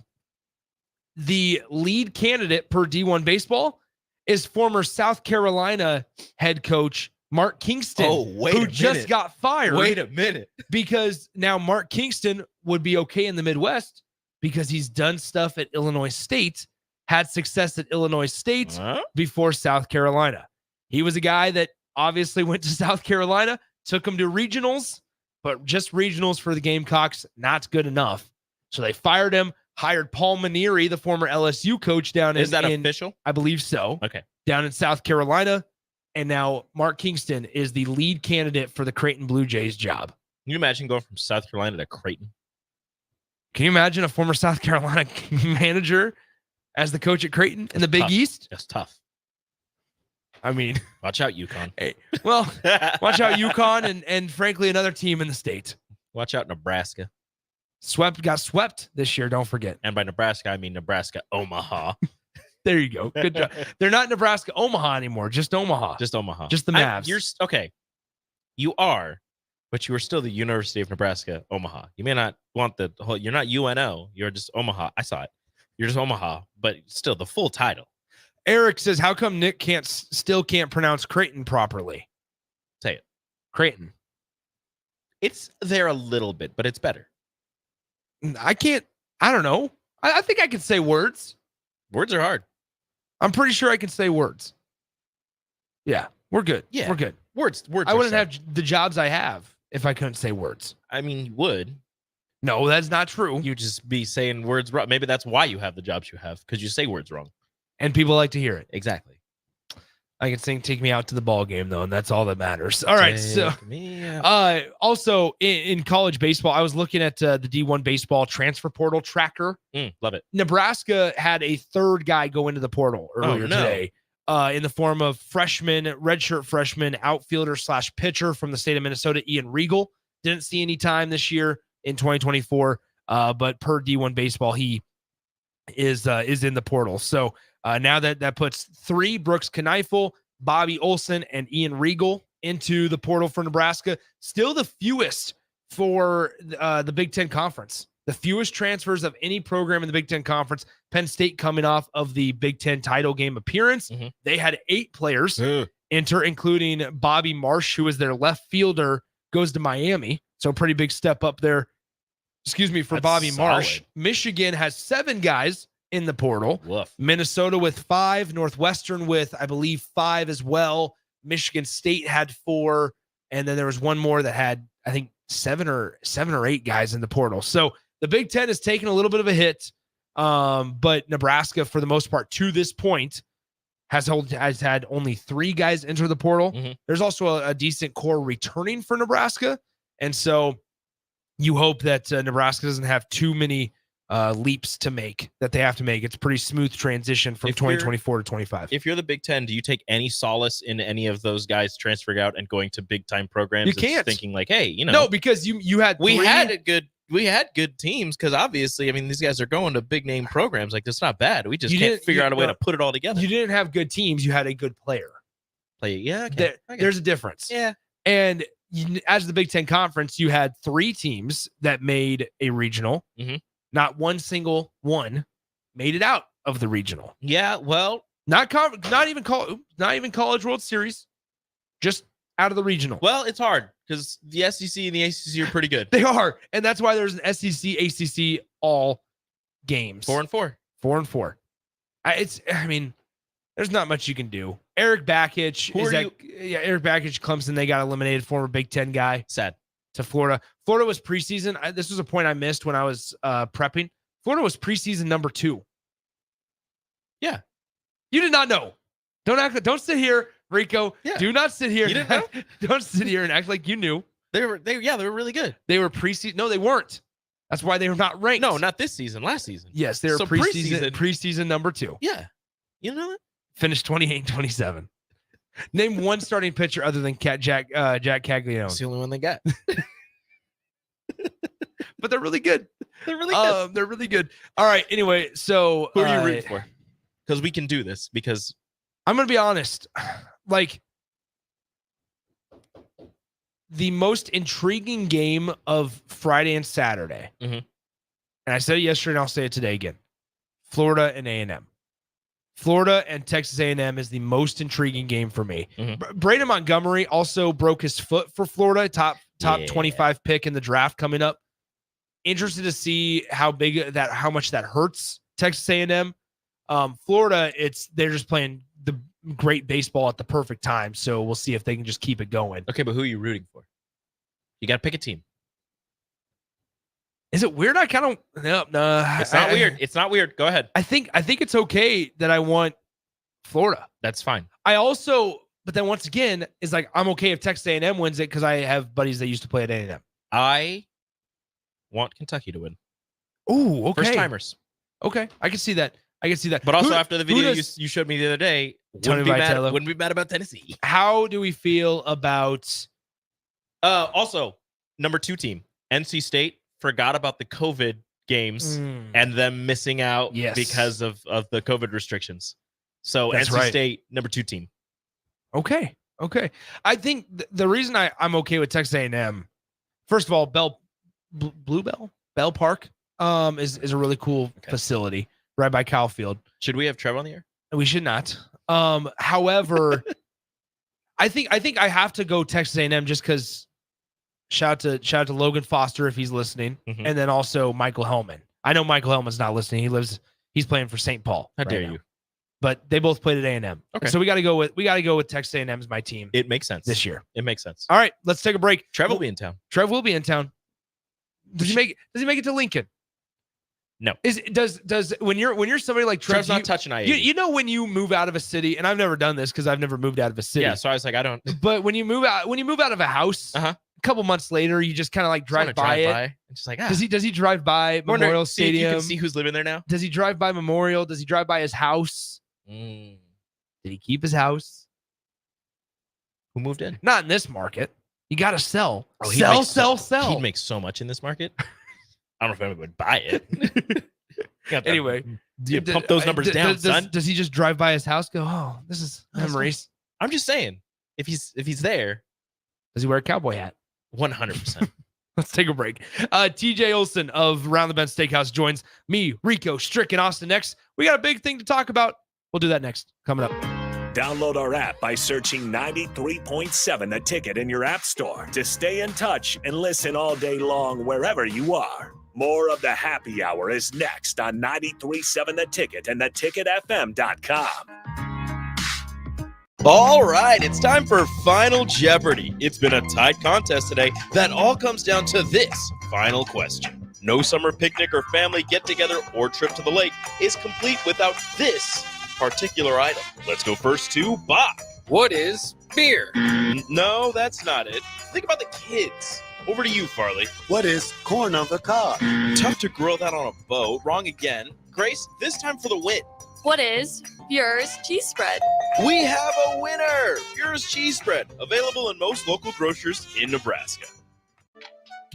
the lead candidate per D1 baseball is former South Carolina head coach Mark Kingston, who just got fired. Wait a minute. Because now Mark Kingston would be okay in the Midwest because he's done stuff at Illinois State, had success at Illinois State before South Carolina. He was a guy that obviously went to South Carolina, took him to regionals, but just regionals for the Gamecocks, not good enough. So they fired him, hired Paul Maneri, the former LSU coach down in... Is that official? I believe so. Okay. Down in South Carolina. And now Mark Kingston is the lead candidate for the Creighton Blue Jays job. Can you imagine going from South Carolina to Creighton? Can you imagine a former South Carolina manager as the coach at Creighton in the Big East? That's tough. I mean, watch out, UConn. Hey, well, watch out, UConn, and frankly, another team in the state. Watch out, Nebraska. Got swept this year. Don't forget. And by Nebraska, I mean Nebraska Omaha. There you go. Good job. They're not Nebraska Omaha anymore. Just Omaha. Just Omaha. Just the Mavs. You're okay. You are, but you are still the University of Nebraska Omaha. You may not want the whole. You're not UNO. You're just Omaha. I saw it. You're just Omaha, but still the full title. Eric says, "How come Nick still can't pronounce Creighton properly?" Say it. Creighton. It's there a little bit, but it's better. I can't. I don't know. I think I can say words. Words are hard. I'm pretty sure I can say words. Yeah, we're good. Yeah, we're good. Words. I wouldn't have the jobs I have if I couldn't say words. I mean, you would. No, that's not true. You just be saying words wrong. Maybe that's why you have the jobs you have, because you say words wrong. And people like to hear it. Exactly. I can sing "Take Me Out to the Ball Game" though, and that's all that matters. All right. So, me also in college baseball, I was looking at the D1 baseball transfer portal tracker. Love it. Nebraska had a third guy go into the portal earlier today, in the form of redshirt freshman outfielder / pitcher from the state of Minnesota, Ian Regal. Didn't see any time this year in 2024, but per D1 baseball, he is in the portal. So. Now that puts 3, Brooks Kneifel, Bobby Olson, and Ian Regal into the portal for Nebraska. Still the fewest for the Big Ten Conference. The fewest transfers of any program in the Big Ten Conference. Penn State coming off of the Big Ten title game appearance. Mm-hmm. They had 8 players enter, including Bobby Marsh, who was their left fielder, goes to Miami. So pretty big step up there. For That's Bobby Marsh. solid. Michigan has 7 guys in the portal. Woof. Minnesota with 5, Northwestern with, I believe, 5 as well. Michigan State had 4, and then there was one more that had, I think, 7 or 8 guys in the portal. So the Big Ten has taken a little bit of a hit, but Nebraska, for the most part, to this point, has had only 3 guys enter the portal. Mm-hmm. There's also a decent core returning for Nebraska, and so you hope that Nebraska doesn't have too many leaps to make that they have to make. It's a pretty smooth transition from 2024 to 25. If you're the Big Ten, do you take any solace in any of those guys transferring out and going to big time programs? You can't. Thinking like, hey, no, because you had we had good teams, because obviously, I mean, these guys are going to big name programs. Like, that's not bad. We just can't figure out a way to put it all together. You didn't have good teams. You had a good player. Okay. There's a difference. Yeah. And as the Big Ten Conference, you had 3 teams that made a regional. Mm-hmm. Not one single one made it out of the regional. Yeah, well, not even College World Series, just out of the regional. Well, it's hard because the SEC and the ACC are pretty good. They are, and that's why there's an SEC, ACC all games. 4-4. 4-4. I mean, there's not much you can do. Eric Bakich Eric Bakich, Clemson. They got eliminated. Former Big Ten guy. Sad. To Florida. Florida was preseason. This was a point I missed when I was prepping. Florida was preseason number 2. Yeah. You did not know. Don't sit here, Rico. Yeah. Do not sit here. You didn't know? Don't sit here and act like you knew. They were really good. They were preseason. No, they weren't. That's why they were not ranked. No, not this season. Last season. Yes, they were preseason number 2. Yeah. You know that? Finished 28-27. Name one starting pitcher other than Jack Caglione. It's the only one they got. But they're really good. They're really good. They're really good. All right. Anyway, so who are you rooting for? Because we can do this. Because I'm gonna be honest. Like, the most intriguing game of Friday and Saturday, and I said it yesterday and I'll say it today again, Florida and A&M. Florida and Texas A&M is the most intriguing game for me. Braden Montgomery also broke his foot for Florida, top 25 pick in the draft coming up. Interested to see how much that hurts Texas A&M. Florida, they're just playing the great baseball at the perfect time, so we'll see if they can just keep it going. Okay, but who are you rooting for? You got to pick a team. Is it weird? I kind of no. It's not weird. It's not weird. Go ahead. I think it's okay that I want Florida. That's fine. But then once again, is like I'm okay if Texas A&M wins it because I have buddies that used to play at A&M. I want Kentucky to win. Ooh, okay. First timers. Okay, I can see that. But also after the video you showed me the other day, wouldn't be mad about Tennessee. How do we feel about? Also, number 2 team, NC State. Forgot about the COVID games and them missing out because of the COVID restrictions. So that's NC State, number 2 team. Okay. I think the reason I'm okay with Texas A&M, first of all, Bell Park is a really cool facility right by Kyle Field. Should we have Trev on the air? We should not. However, I think I have to go Texas A&M just because. Shout out to Logan Foster if he's listening, and then also Michael Hellman. I know Michael Hellman's not listening. He's playing for St. Paul. How dare you? But they both played at A&M. Okay, so we got to go with Texas A&M as my team. It makes sense this year. It makes sense. All right, let's take a break. Trev will be in town. Does he make it to Lincoln? No. Does when you're somebody like Trev, Trev's not touching I-80. You know when you move out of a city, and I've never done this because I've never moved out of a city. Yeah, so I was like, I don't. But when you move out of a house. A couple months later, you just kind of like drive by it. It's just like, does he drive by Memorial Stadium? You can see who's living there now. Does he drive by Memorial? Does he drive by his house? Did he keep his house? Who moved in? Not in this market. You got to sell. Sell. He'd make so much in this market. I don't know if anyone would buy it. Anyway, you pump those numbers down, son. Does he just drive by his house? Go, oh, this is memories. I'm just saying, if he's there, does he wear a cowboy hat? 100%. Let's take a break. TJ Olson of Round the Bend Steakhouse joins me, Rico, Strick, and Austin next. We got a big thing to talk about. We'll do that next. Coming up. Download our app by searching 93.7 The Ticket in your app store to stay in touch and listen all day long wherever you are. More of the happy hour is next on 93.7 The Ticket and theticketfm.com. All right, it's time for Final Jeopardy. It's been a tight contest today that all comes down to this final question. No summer picnic or family get-together or trip to the lake is complete without this particular item. Let's go first to Bob. What is beer? No, that's not it. Think about the kids. Over to you, Farley. What is corn on the cob? Tough to grill that on a boat. Wrong again. Grace, this time for the win. What is Bure's cheese spread? We have a winner! Bure's cheese spread, available in most local grocers in Nebraska.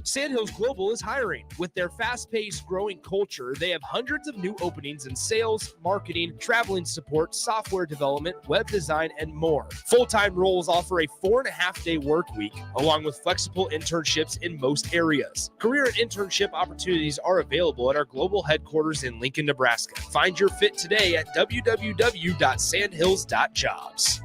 Sandhills Global is hiring. With their fast-paced, growing culture, they have hundreds of new openings in sales, marketing, traveling support, software development, web design, and more. Full-time roles offer a 4.5-day work week, along with flexible internships in most areas. Career and internship opportunities are available at our global headquarters in Lincoln, Nebraska. Find your fit today at www.sandhills.jobs.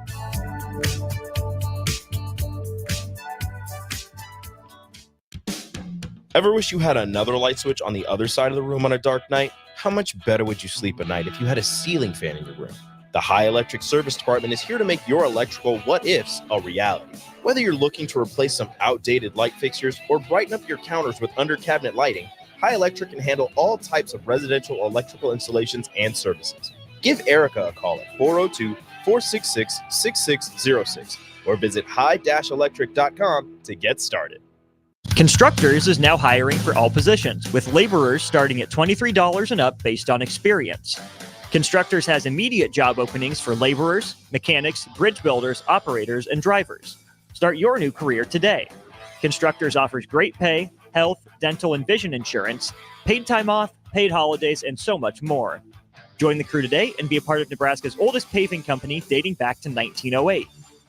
Ever wish you had another light switch on the other side of the room on a dark night? How much better would you sleep at night if you had a ceiling fan in your room? The High Electric Service Department is here to make your electrical what-ifs a reality. Whether you're looking to replace some outdated light fixtures or brighten up your counters with under-cabinet lighting, High Electric can handle all types of residential electrical installations and services. Give Erica a call at 402-466-6606 or visit high-electric.com to get started. Constructors is now hiring for all positions, with laborers starting at $23 and up based on experience. Constructors has immediate job openings for laborers, mechanics, bridge builders, operators, and drivers. Start your new career today. Constructors offers great pay, health, dental, and vision insurance, paid time off, paid holidays, and so much more. Join the crew today and be a part of Nebraska's oldest paving company dating back to 1908.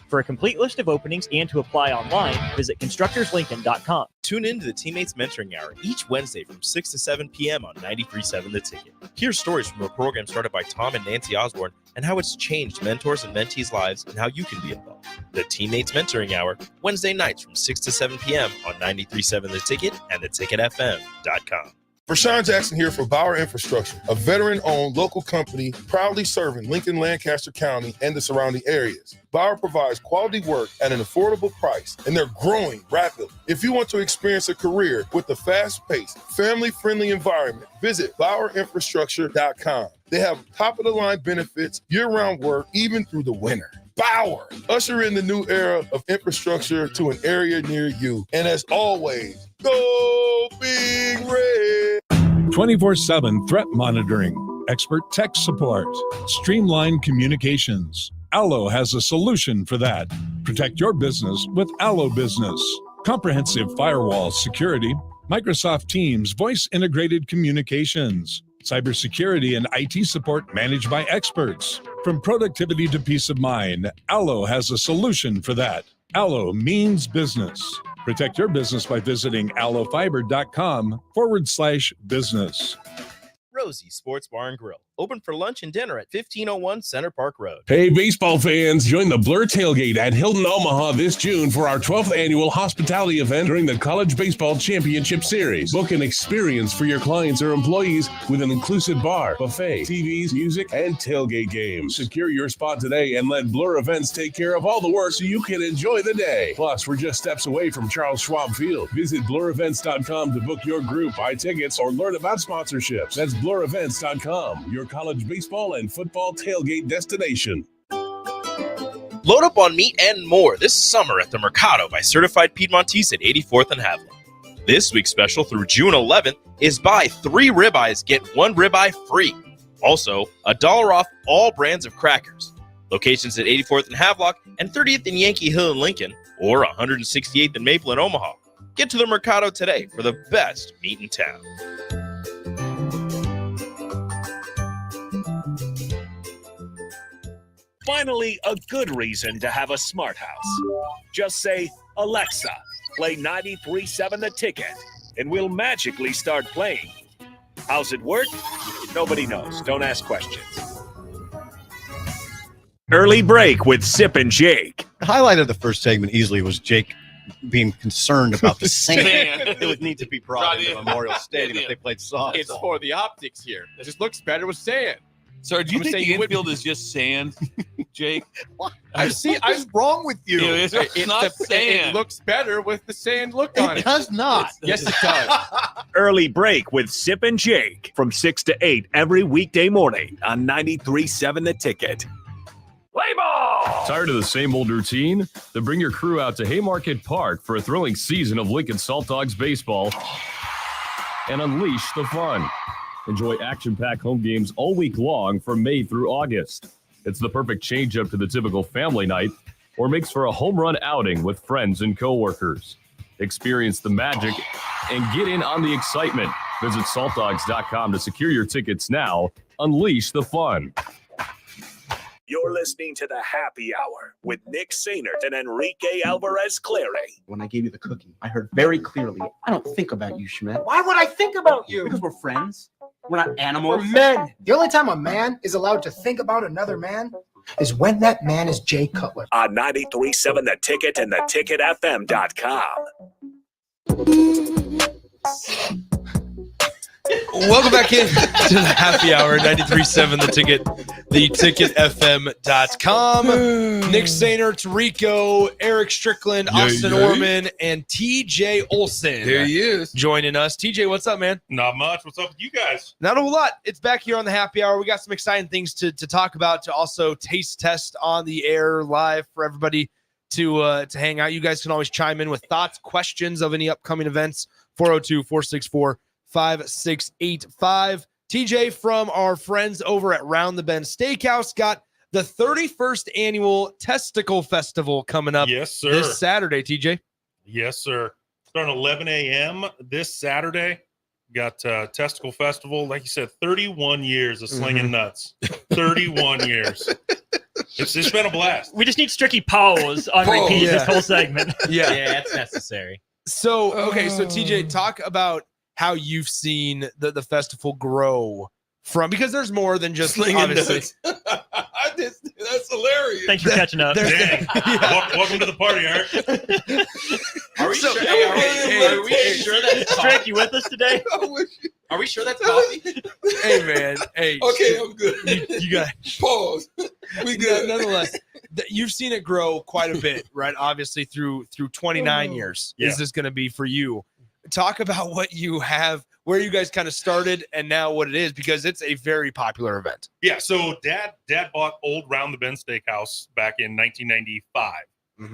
For a complete list of openings and to apply online, visit constructorslincoln.com. Tune in to the Teammates Mentoring Hour each Wednesday from 6 to 7 p.m. on 93.7 The Ticket. Hear stories from a program started by Tom and Nancy Osborne and how it's changed mentors and mentees' lives and how you can be involved. The Teammates Mentoring Hour, Wednesday nights from 6 to 7 p.m. on 93.7 The Ticket and theticketfm.com. Rashawn Jackson here for Bauer Infrastructure, a veteran-owned local company proudly serving Lincoln, Lancaster County, and the surrounding areas. Bauer provides quality work at an affordable price, and they're growing rapidly. If you want to experience a career with a fast-paced, family-friendly environment, visit BauerInfrastructure.com. They have top-of-the-line benefits, year-round work, even through the winter. Bauer, usher in the new era of infrastructure to an area near you. And as always, go Big Red! 24/7 threat monitoring, expert tech support, streamlined communications. Allo has a solution for that. Protect your business with Allo Business. Comprehensive firewall security, Microsoft Teams voice-integrated communications, cybersecurity and IT support managed by experts. From productivity to peace of mind, Allo has a solution for that. Allo means business. Protect your business by visiting allofiber.com/business. Rosie Sports Bar and Grill, open for lunch and dinner at 1501 Center Park Road. Hey, baseball fans, join the Blur Tailgate at Hilton Omaha this June for our 12th annual hospitality event during the College Baseball Championship Series. Book an experience for your clients or employees with an inclusive bar, buffet, TVs, music, and tailgate games. Secure your spot today and let Blur Events take care of all the work so you can enjoy the day. Plus, we're just steps away from Charles Schwab Field. Visit blurevents.com to book your group, buy tickets, or learn about sponsorships. That's blurevents.com, your college baseball and football tailgate destination. Load up on meat and more this summer at the Mercado by Certified Piedmontese at 84th and Haviland. This week's special through June 11th is buy 3 ribeyes, get 1 ribeye free. Also, $1 off all brands of crackers. Locations at 84th and Havelock and 30th and Yankee Hill in Lincoln, or 168th and Maple in Omaha. Get to the Mercado today for the best meat in town. Finally, a good reason to have a smart house. Just say, Alexa, play 93.7 The Ticket, and we'll magically start playing. How's it work? Nobody knows. Don't ask questions. Early break with Sip and Jake. The highlight of the first segment easily was Jake being concerned about the sand. It would need to be brought into Memorial Stadium if they played softball. It's for the optics here. It just looks better with sand. Sir, do you think the infield is just sand, Jake? I'm wrong with you. It's not sand. It looks better with the sand look on it. It does not. Yes, it does. Early break with Sip and Jake from 6 to 8 every weekday morning on 93.7 The Ticket. Play ball! Tired of the same old routine? Then bring your crew out to Haymarket Park for a thrilling season of Lincoln Salt Dogs baseball and unleash the fun. Enjoy action-packed home games all week long from May through August. It's the perfect change-up to the typical family night or makes for a home run outing with friends and coworkers. Experience the magic and get in on the excitement. Visit saltdogs.com to secure your tickets now. Unleash the fun. You're listening to the Happy Hour with Nick Sainert and Enrique Alvarez Clary. When I gave you the cookie, I heard very clearly, I don't think about you, Schmidt. Why would I think about you? Because we're friends. We're not animals. We're men. The only time a man is allowed to think about another man is when that man is Jay Cutler. On 93.7 The Ticket and theticketfm.com. Welcome back in to the Happy Hour, 93.7 The Ticket. theticketfm.com. Nick Sainert, Rico, Eric Strickland, Austin Orman, and TJ Olson. There he is. Joining us. TJ, what's up, man? Not much. What's up with you guys? Not a whole lot. It's back here on the happy hour. We got some exciting things to talk about, to also taste test on the air live for everybody to hang out. You guys can always chime in with thoughts, questions of any upcoming events. 402-464-5685. TJ from our friends over at Round the Bend Steakhouse got the 31st annual Testicle Festival coming up. Yes, sir. This Saturday, TJ. Yes, sir. Starting 11 a.m. this Saturday. Got Testicle Festival. Like you said, 31 years of slinging nuts. 31 years. It's been a blast. We just need Stricky pause on repeat this whole segment. Yeah, that's necessary. So, okay, so TJ, talk about how you've seen the festival grow from, because there's more than just slinging obviously. That's hilarious. Thanks for catching up. Dang. Welcome to the party, Art. Are we sure? Are we sure that's Strick, you with us today? Are we sure that's coffee? Hey, man. Hey. Okay, I'm good. You got pause. We good. Nonetheless, you've seen it grow quite a bit, right? Obviously, through 29 years. Yeah. Is this going to be for you? Talk about what you have, where you guys kind of started, and now what it is, because it's a very popular event. Yeah, so Dad bought old Round the Bend Steakhouse back in 1995.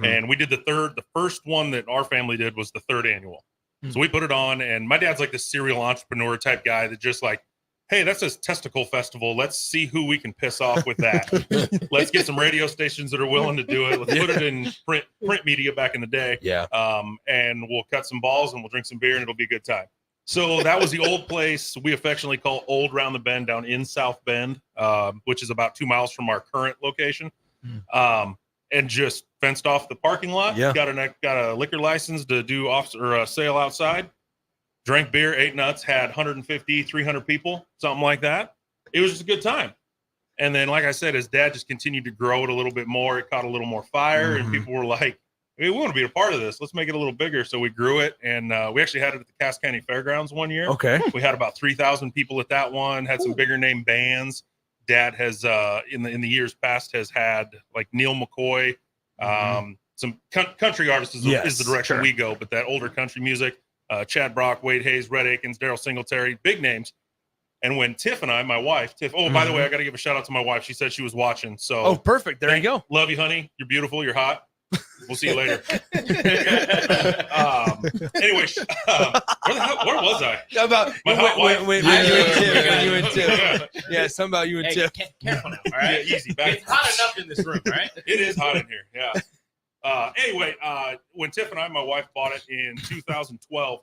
And we did the first one that our family did was the third annual. So we put it on, and my dad's like the serial entrepreneur type guy that just like, hey, that says Testicle Festival. Let's see who we can piss off with that. Let's get some radio stations that are willing to do it. Let's put it in print media back in the day. Yeah. And we'll cut some balls and we'll drink some beer and it'll be a good time. So that was the old place we affectionately call Old Round the Bend down in South Bend, which is about 2 miles from our current location. And just fenced off the parking lot. Yeah. Got a liquor license to do sale outside. Drank beer, ate nuts, had 150, 300 people, something like that. It was just a good time. And then, like I said, as Dad just continued to grow it a little bit more, it caught a little more fire, and people were like, hey, we want to be a part of this. Let's make it a little bigger. So we grew it, and we actually had it at the Cass County Fairgrounds one year. Okay. We had about 3,000 people at that one, had some bigger name bands. Dad has, in the years past, has had like Neil McCoy, some country artists is the direction we go, but that older country music. Chad Brock, Wade Hayes, Red Akins, Daryl Singletary, big names. And when Tiff and I, my wife, Tiff, by the way, I got to give a shout out to my wife. She said she was watching. So, perfect. There you go. Love you, honey. You're beautiful. You're hot. We'll see you later. Anyway, where was I? About my hot wife. When you and Tiff. Yeah, something about you and Tiff. Careful now, all right? Yeah, easy. It's hot enough in this room, right? It is hot in here. Yeah. Anyway, when Tiff and I, my wife, bought it in 2012,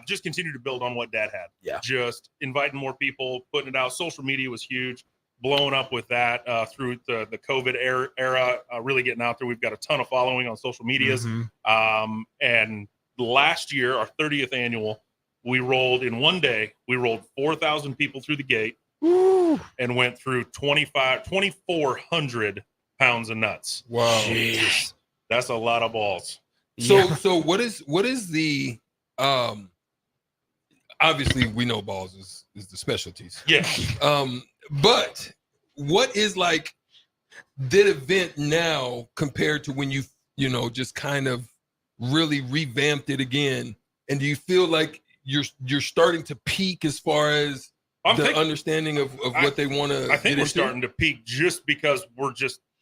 just continued to build on what Dad had. Yeah. Just inviting more people, putting it out. Social media was huge, blowing up with that through the COVID era, really getting out there. We've got a ton of following on social medias. And last year, our 30th annual, we rolled in one day, 4,000 people through the gate. And went through 2,400 pounds of nuts. Wow. Jeez. That's a lot of balls. So what is the obviously we know balls is the specialties. Yeah. But what is like that event now compared to when you just kind of really revamped it again? And do you feel like you're starting to peak as far as understanding of what they want to? I think we're starting to peak just because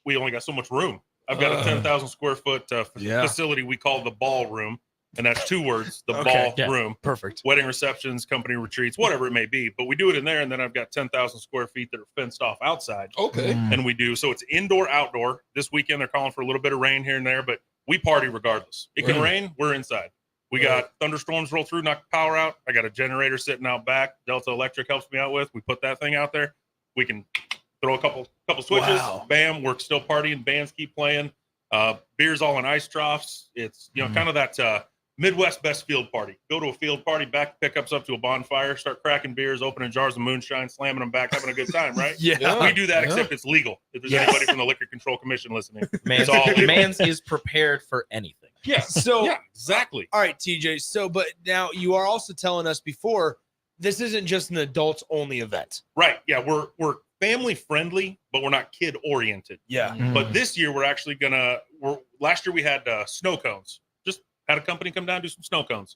we only got so much room. I've got a 10,000 square foot facility we call the ballroom, and that's 2 words, the ballroom. Perfect. Wedding receptions, company retreats, whatever it may be. But we do it in there, and then I've got 10,000 square feet that are fenced off outside. Okay. And we do. So it's indoor, outdoor. This weekend they're calling for a little bit of rain here and there, but we party regardless. It can rain, we're inside. We got thunderstorms roll through, knock the power out. I got a generator sitting out back. Delta Electric helps me out with. We put that thing out there. We can throw a couple switches. Wow. Bam, we're still partying. Bands keep playing. Beers all in ice troughs. It's kind of that Midwest best field party. Go to a field party, back pickups up to a bonfire, start cracking beers, opening jars of moonshine, slamming them back, having a good time, right? Yeah. We do that, except it's legal. If there's anybody from the Liquor Control Commission listening, Mans, it's all legal. Mans is prepared for anything. Yeah. So yeah, exactly. All right, TJ. So, but now you are also telling us before this isn't just an adults only event. Right. Yeah. We're family friendly, but we're not kid oriented. Yeah. But this year we're actually last year we had snow cones. Just had a company come down and do some snow cones.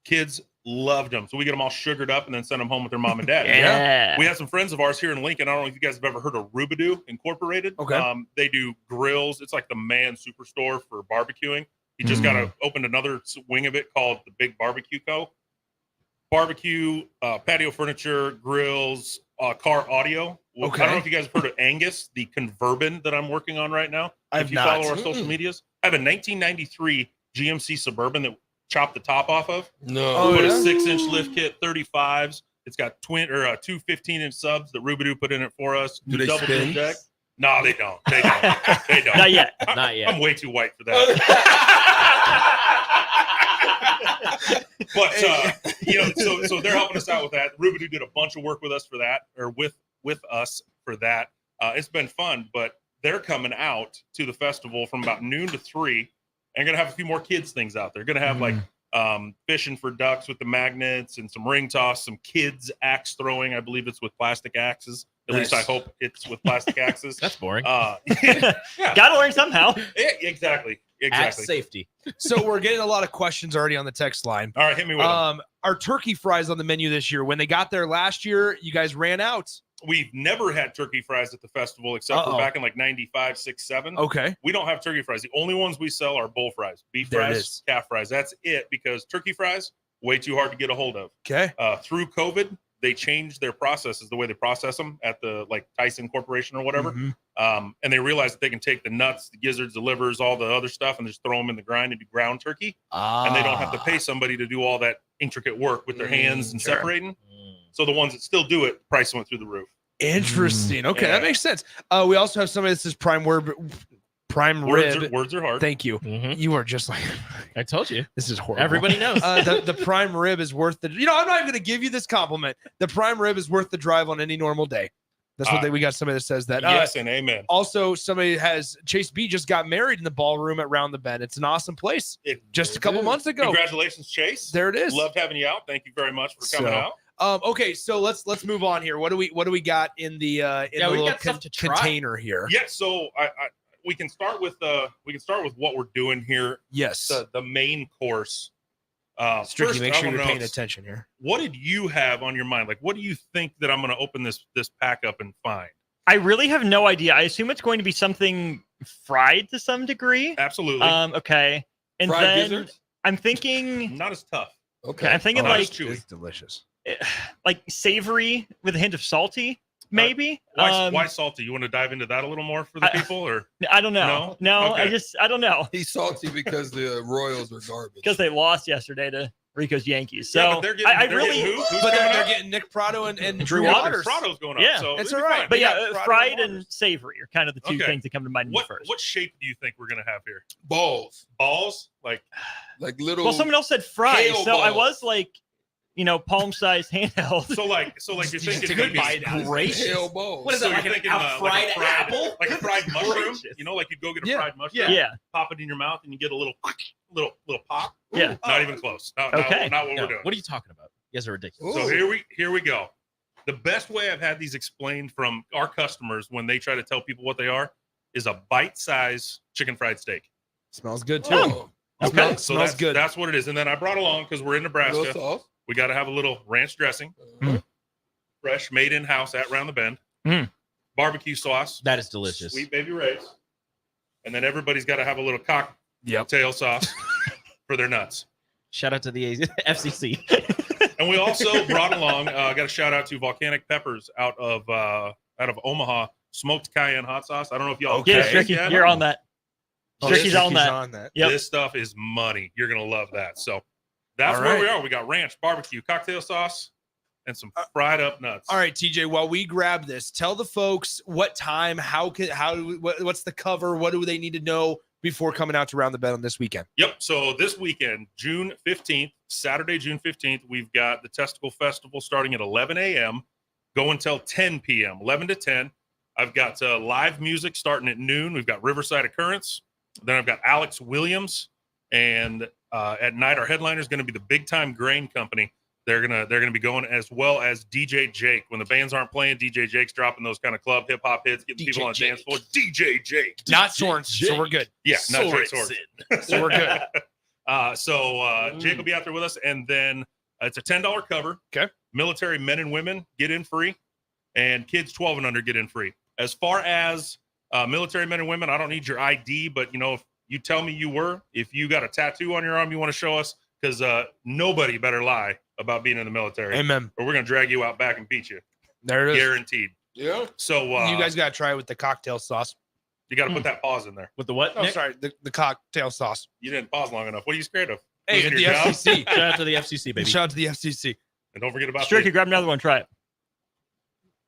Kids loved them. So we get them all sugared up and then send them home with their mom and dad. Yeah. We have some friends of ours here in Lincoln. I don't know if you guys have ever heard of Rubidoo Incorporated. Okay. They do grills. It's like the man superstore for barbecuing. He just opened another wing of it called the Big Barbecue Co. Barbecue, patio furniture, grills, car audio. Okay. I don't know if you guys have heard of Angus, the Converban that I'm working on right now. I've if you not. follow our social medias, I have a 1993 GMC Suburban that chopped the top off of. No. We put a 6-inch lift kit, 35s. It's got two 15-inch subs that Rubidoo put in it for us. Do they double spin? deck. No, they don't. They don't. They don't. Not yet. Not yet. I'm way too white for that. But so they're helping us out with that. Rubidoo did a bunch of work with us for that, or with us for that. It's been fun, but they're coming out to the festival from about noon to 3, and gonna have a few more kids things out there. Gonna have like fishing for ducks with the magnets and some ring toss, some kids axe throwing. I believe it's with plastic axes. At least I hope it's with plastic axes. That's boring. Yeah. Gotta learn somehow. Exactly. Axe safety. So we're getting a lot of questions already on the text line. All right, hit me with them. Are turkey fries on the menu this year? When they got there last year, you guys ran out. We've never had turkey fries at the festival except for back in like 95, 6, 7. Okay. We don't have turkey fries. The only ones we sell are bull fries, beef There it fries, is. calf fries. That's it, because turkey fries, way too hard to get a hold of. Okay. Through COVID, they changed their processes, the way they process them at the like Tyson Corporation or whatever. And they realized that they can take the nuts, the gizzards, the livers, all the other stuff, and just throw them in the grind and do ground turkey. And they don't have to pay somebody to do all that intricate work with their hands and separating. So the ones that still do it, price went through the roof. Interesting. Okay, Yeah. that makes sense. We also have somebody that says prime rib. Words are hard. Thank you. You are just like I told you. This is horrible. Everybody knows. The prime rib is worth the. I'm not even going to give you this compliment. The prime rib is worth the drive on any normal day. That's what we got. Somebody that says that. Yes and amen. Also, somebody has Chase B just got married in the ballroom at Round the Bend. It's an awesome place. Just a couple months ago. Congratulations, Chase. There it is. Loved having you out. Thank you very much for coming out. Okay, so let's move on here. What do we got in the the little container here? Yeah, so we can start with what we're doing here. Yes, the main course. Stricky, first, make I sure wanna you're know, paying attention here. What did you have on your mind? Like, what do you think that I'm going to open this pack up and find? I really have no idea. I assume it's going to be something fried to some degree. Absolutely. Okay. And Fried then gizzards? I'm thinking not as tough. Okay. I'm thinking Not like as chewy. It's delicious. Like savory with a hint of salty, maybe. Why salty? You want to dive into that a little more for the people, or I don't know. No, Okay. I don't know. He's salty because the Royals are garbage. Because they lost yesterday to Rico's Yankees. So Yeah, but they're getting- I they're really, getting who? Who's But coming they're up? getting Nick Prado and Drew Drew Waters. Prado's going up. Yeah, so it's it'll all be right. fine. but yeah, Prado fried and and savory are kind of the two Okay. things that come to mind first. What shape do you think we're going to have here? Balls. Balls? Like little. Well, someone else said fried, hail so I balls. was like, palm-sized handheld. So like you're thinking maybe Hail balls. What is that? Like you're thinking fried apple? Like a fried mushroom? Gracious. You know, like you go get a Yeah. fried mushroom, Yeah. pop it in your mouth, and you get a little pop. Yeah. Not even close. Not Okay. what No, we're doing. what are you talking about? You guys are ridiculous. So here we go. The best way I've had these explained from our customers when they try to tell people what they are is a bite-sized chicken fried steak. Smells good too. Oh, Okay. So Smells that's good. That's what it is. And then I brought along, because we're in little Nebraska, sauce. we got to have a little ranch dressing, fresh, made in house at Round the Bend, Mm. barbecue sauce, That is delicious. Sweet Baby Ray's, and then everybody's got to have a little cocktail sauce for their nuts. Shout out to the FCC. And we also brought along, got a shout out to Volcanic Peppers out of Omaha, smoked cayenne hot sauce. I don't know if y'all. Yeah, taste Stricky, yet. you're on that. Oh, Stricky's on Stricky's that. Yep. This stuff is money. You're gonna love that. So that's All where right. we are. We got ranch, barbecue, cocktail sauce, and some fried up nuts. All right, TJ. While we grab this, tell the folks what time, what's the cover, what do they need to know before coming out to Round the Bend on this weekend? Yep. So this weekend, June 15th, Saturday, June 15th, we've got the Testicle Festival starting at 11 a.m., going until 10 p.m., 11 to 10. I've got live music starting at noon. We've got Riverside Occurrence. Then I've got Alex Williams. And at night, our headliner is going to be the Big Time Grain Company. They're gonna be going, as well as DJ Jake. When the bands aren't playing, DJ Jake's dropping those kind of club hip hop hits, getting people on the dance floor. DJ Jake, not Sorensen, so we're good. Yeah, not Jake Sorensen. So we're good. Jake will be out there with us, and then it's a $10 cover. Okay. Military men and women get in free, and kids 12 and under get in free. As far as military men and women, I don't need your ID, but if you tell me if you got a tattoo on your arm you want to show us, because nobody better lie about being in the military. Amen. Or we're gonna drag you out back and beat you. There it is. Guaranteed. Yeah. So you guys gotta try it with the cocktail sauce. You gotta put that pause in there. With the what? Oh, sorry, the cocktail sauce. You didn't pause long enough. What are you scared of? Hey, Losing the your job? FCC. Shout out to the FCC, baby. Shout out to the FCC. And don't forget about Stricky, grab another one. Try it.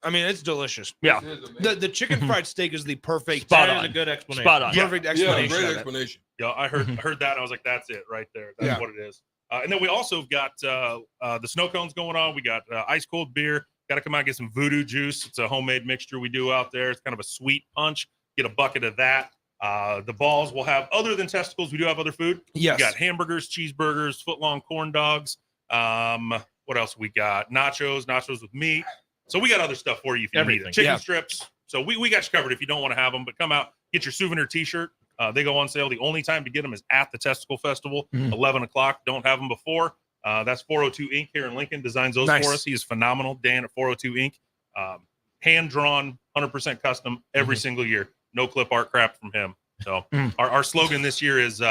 I mean, it's delicious. Yeah. The chicken fried steak is the perfect. Spot That is on. a good explanation. Spot on. Perfect explanation. Yeah, great of it. explanation. Yeah, I heard that and I was like, that's it right there. That's what it is. And then we also got the snow cones going on. We got ice cold beer. Got to come out and get some voodoo juice. It's a homemade mixture we do out there. It's kind of a sweet punch. Get a bucket of that. The balls will have, other than testicles, we do have other food. Yes. We got hamburgers, cheeseburgers, foot-long corn dogs. What else we got? Nachos with meat. So we got other stuff for you if you need it. Chicken strips. So we got you covered if you don't want to have them, but come out, get your souvenir t-shirt. They go on sale. The only time to get them is at the Testicle Festival, 11 o'clock. Don't have them before. That's 402 Inc. here in Lincoln. Designs those for us. He is phenomenal. Dan at 402 Inc. Hand-drawn, 100% custom every single year. No clip art crap from him. So our slogan this year is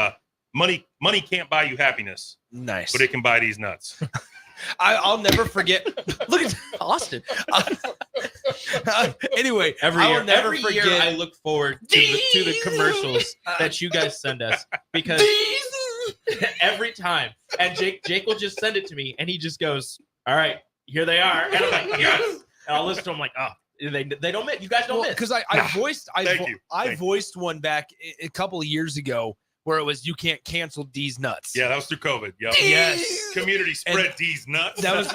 money can't buy you happiness. Nice. But it can buy these nuts. I'll never forget. Look at Austin. Anyway, Every I will year, never every forget. year I look forward to the commercials that you guys send us, because every time, and Jake will just send it to me, and he just goes, "All right, here they are," and I'm like, "Yes," and I'll listen to him like, "Oh, they don't miss. You guys don't miss." Because I voiced one back a couple of years ago where it was, you can't cancel D's nuts. Yeah, that was through COVID. Yep. Yes. Community spread D's nuts. That was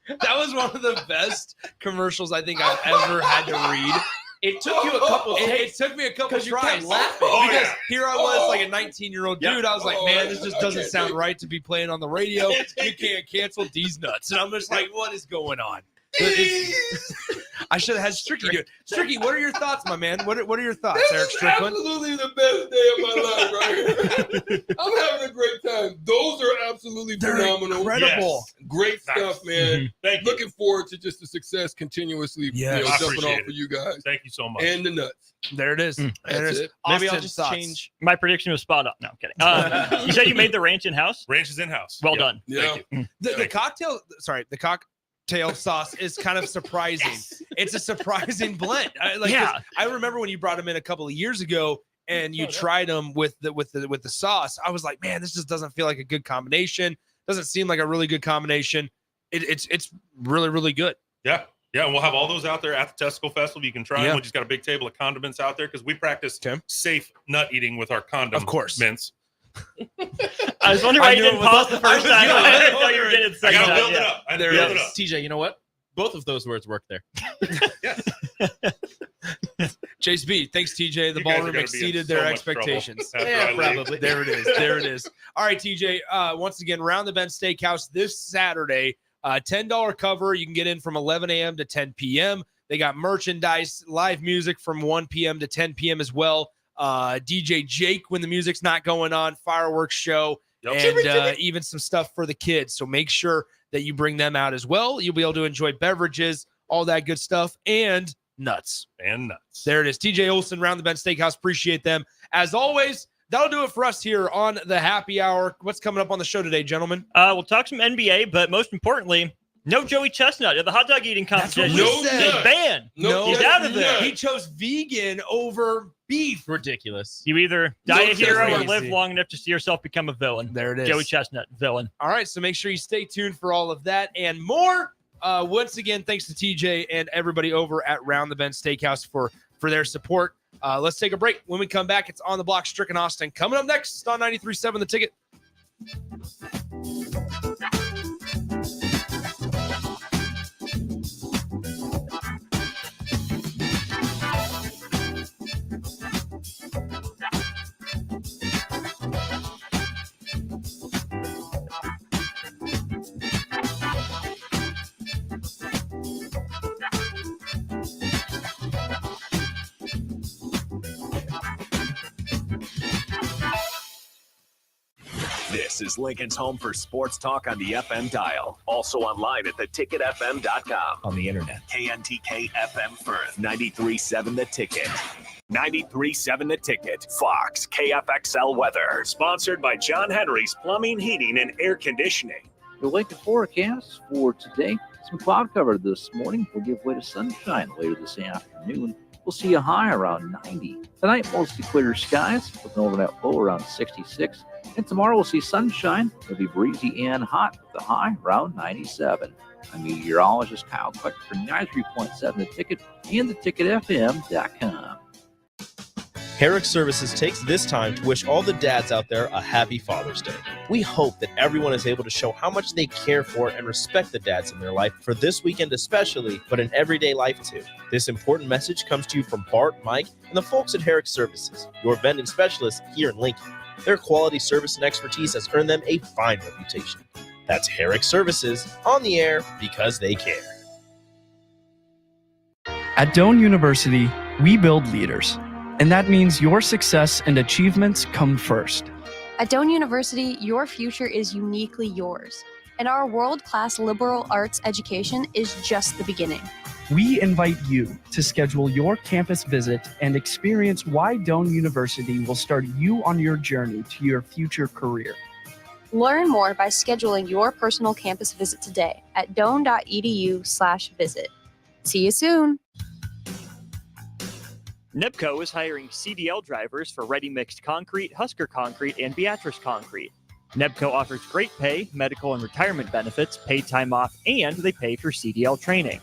that was one of the best commercials I think I've ever had to read. It took you a couple. It took me a couple you kept tries laughing. because here I was, like a 19-year-old dude. I was like, man, this just doesn't okay, sound right to be playing on the radio. You can't cancel D's nuts, and I'm just like, what is going on? I should have had Stricky do it. Stricky, what are your thoughts, my man? What are your thoughts, Eric Strickland? Absolutely the best day of my life right here. I'm having a great time. Those are absolutely phenomenal. Incredible. Yes. Great stuff, man. Thank you. Looking forward to just the success continuously Yes. I jumping appreciate off for it. you guys. Thank you so much. And the nuts. There it is. There it is. it. Maybe I'll Austin, just thoughts? change. My prediction was spot on. No, I'm kidding. You said you made the ranch in-house? Ranch is in-house. Well Yep. done. Yeah. Thank you. The cocktail sauce is kind of surprising. It's a surprising blend. I remember when you brought them in a couple of years ago and you tried them with the sauce. I was like, man, this just doesn't feel like a good combination. Doesn't seem like a really good combination. It's really, really good. Yeah. Yeah, and we'll have all those out there at the Testicle Festival. You can try them. We just got a big table of condiments out there because we practice safe nut eating with our condom mints. I was wondering why you didn't pause the first time. I thought you were getting I got to second build time, it yeah. up. I had to build it up. TJ, you know what? Both of those words work there. Chase B, thanks TJ. The You guys are ballroom gonna be in exceeded so their much expectations. trouble after I leave. probably. There it is. There it is. All right, TJ. Once again, Round the Bend Steakhouse this Saturday. $10 cover. You can get in from 11 a.m. to 10 p.m. They got merchandise, live music from 1 p.m. to 10 p.m. as well. DJ Jake when the music's not going on, fireworks show, and even some stuff for the kids. So make sure that you bring them out as well. You'll be able to enjoy beverages, all that good stuff, and nuts. There it is. TJ Olson, Round the Bend Steakhouse. Appreciate them. As always, that'll do it for us here on the happy hour. What's coming up on the show today, gentlemen? We'll talk some NBA, but most importantly, no Joey Chestnut at the hot dog eating competition. said. He's banned. He's out of there. He chose vegan over beef. Ridiculous. You either die a hero or crazy. live long enough to see yourself become a villain. There it is. Joey Chestnut, villain. All right, so make sure you stay tuned for all of that and more. Once again, thanks to TJ and everybody over at Round the Bend Steakhouse for their support. Let's take a break. When we come back, it's On the Block, Stricken Austin. Coming up next on 93.7 The Ticket. is Lincoln's home for sports talk on the FM dial. Also online at theticketfm.com. On the internet. KNTK FM Firth, 93.7 The Ticket. 93.7 The Ticket. Fox, KFXL weather. Sponsored by John Henry's Plumbing, Heating, and Air Conditioning. The Lincoln forecast for today. Some cloud cover this morning will give way to sunshine later this afternoon. We'll see a high around 90. Tonight, mostly clear skies with an overnight low around 66. And tomorrow, we'll see sunshine. It'll be breezy and hot with a high around 97. I'm meteorologist Kyle Quick for 93.7 The Ticket and theticketfm.com. Herrick Services takes this time to wish all the dads out there a happy Father's Day. We hope that everyone is able to show how much they care for and respect the dads in their life for this weekend especially, but in everyday life too. This important message comes to you from Bart, Mike, and the folks at Herrick Services, your vending specialists here in Lincoln. Their quality service and expertise has earned them a fine reputation. That's Herrick Services, on the air because they care. At Doane University, we build leaders. And that means your success and achievements come first. At Doane University, your future is uniquely yours. And our world-class liberal arts education is just the beginning. We invite you to schedule your campus visit and experience why Doane University will start you on your journey to your future career. Learn more by scheduling your personal campus visit today at doane.edu/visit. See you soon. NEBCO is hiring CDL drivers for ready-mixed concrete, Husker Concrete, and Beatrice Concrete. NEBCO offers great pay, medical and retirement benefits, paid time off, and they pay for CDL training.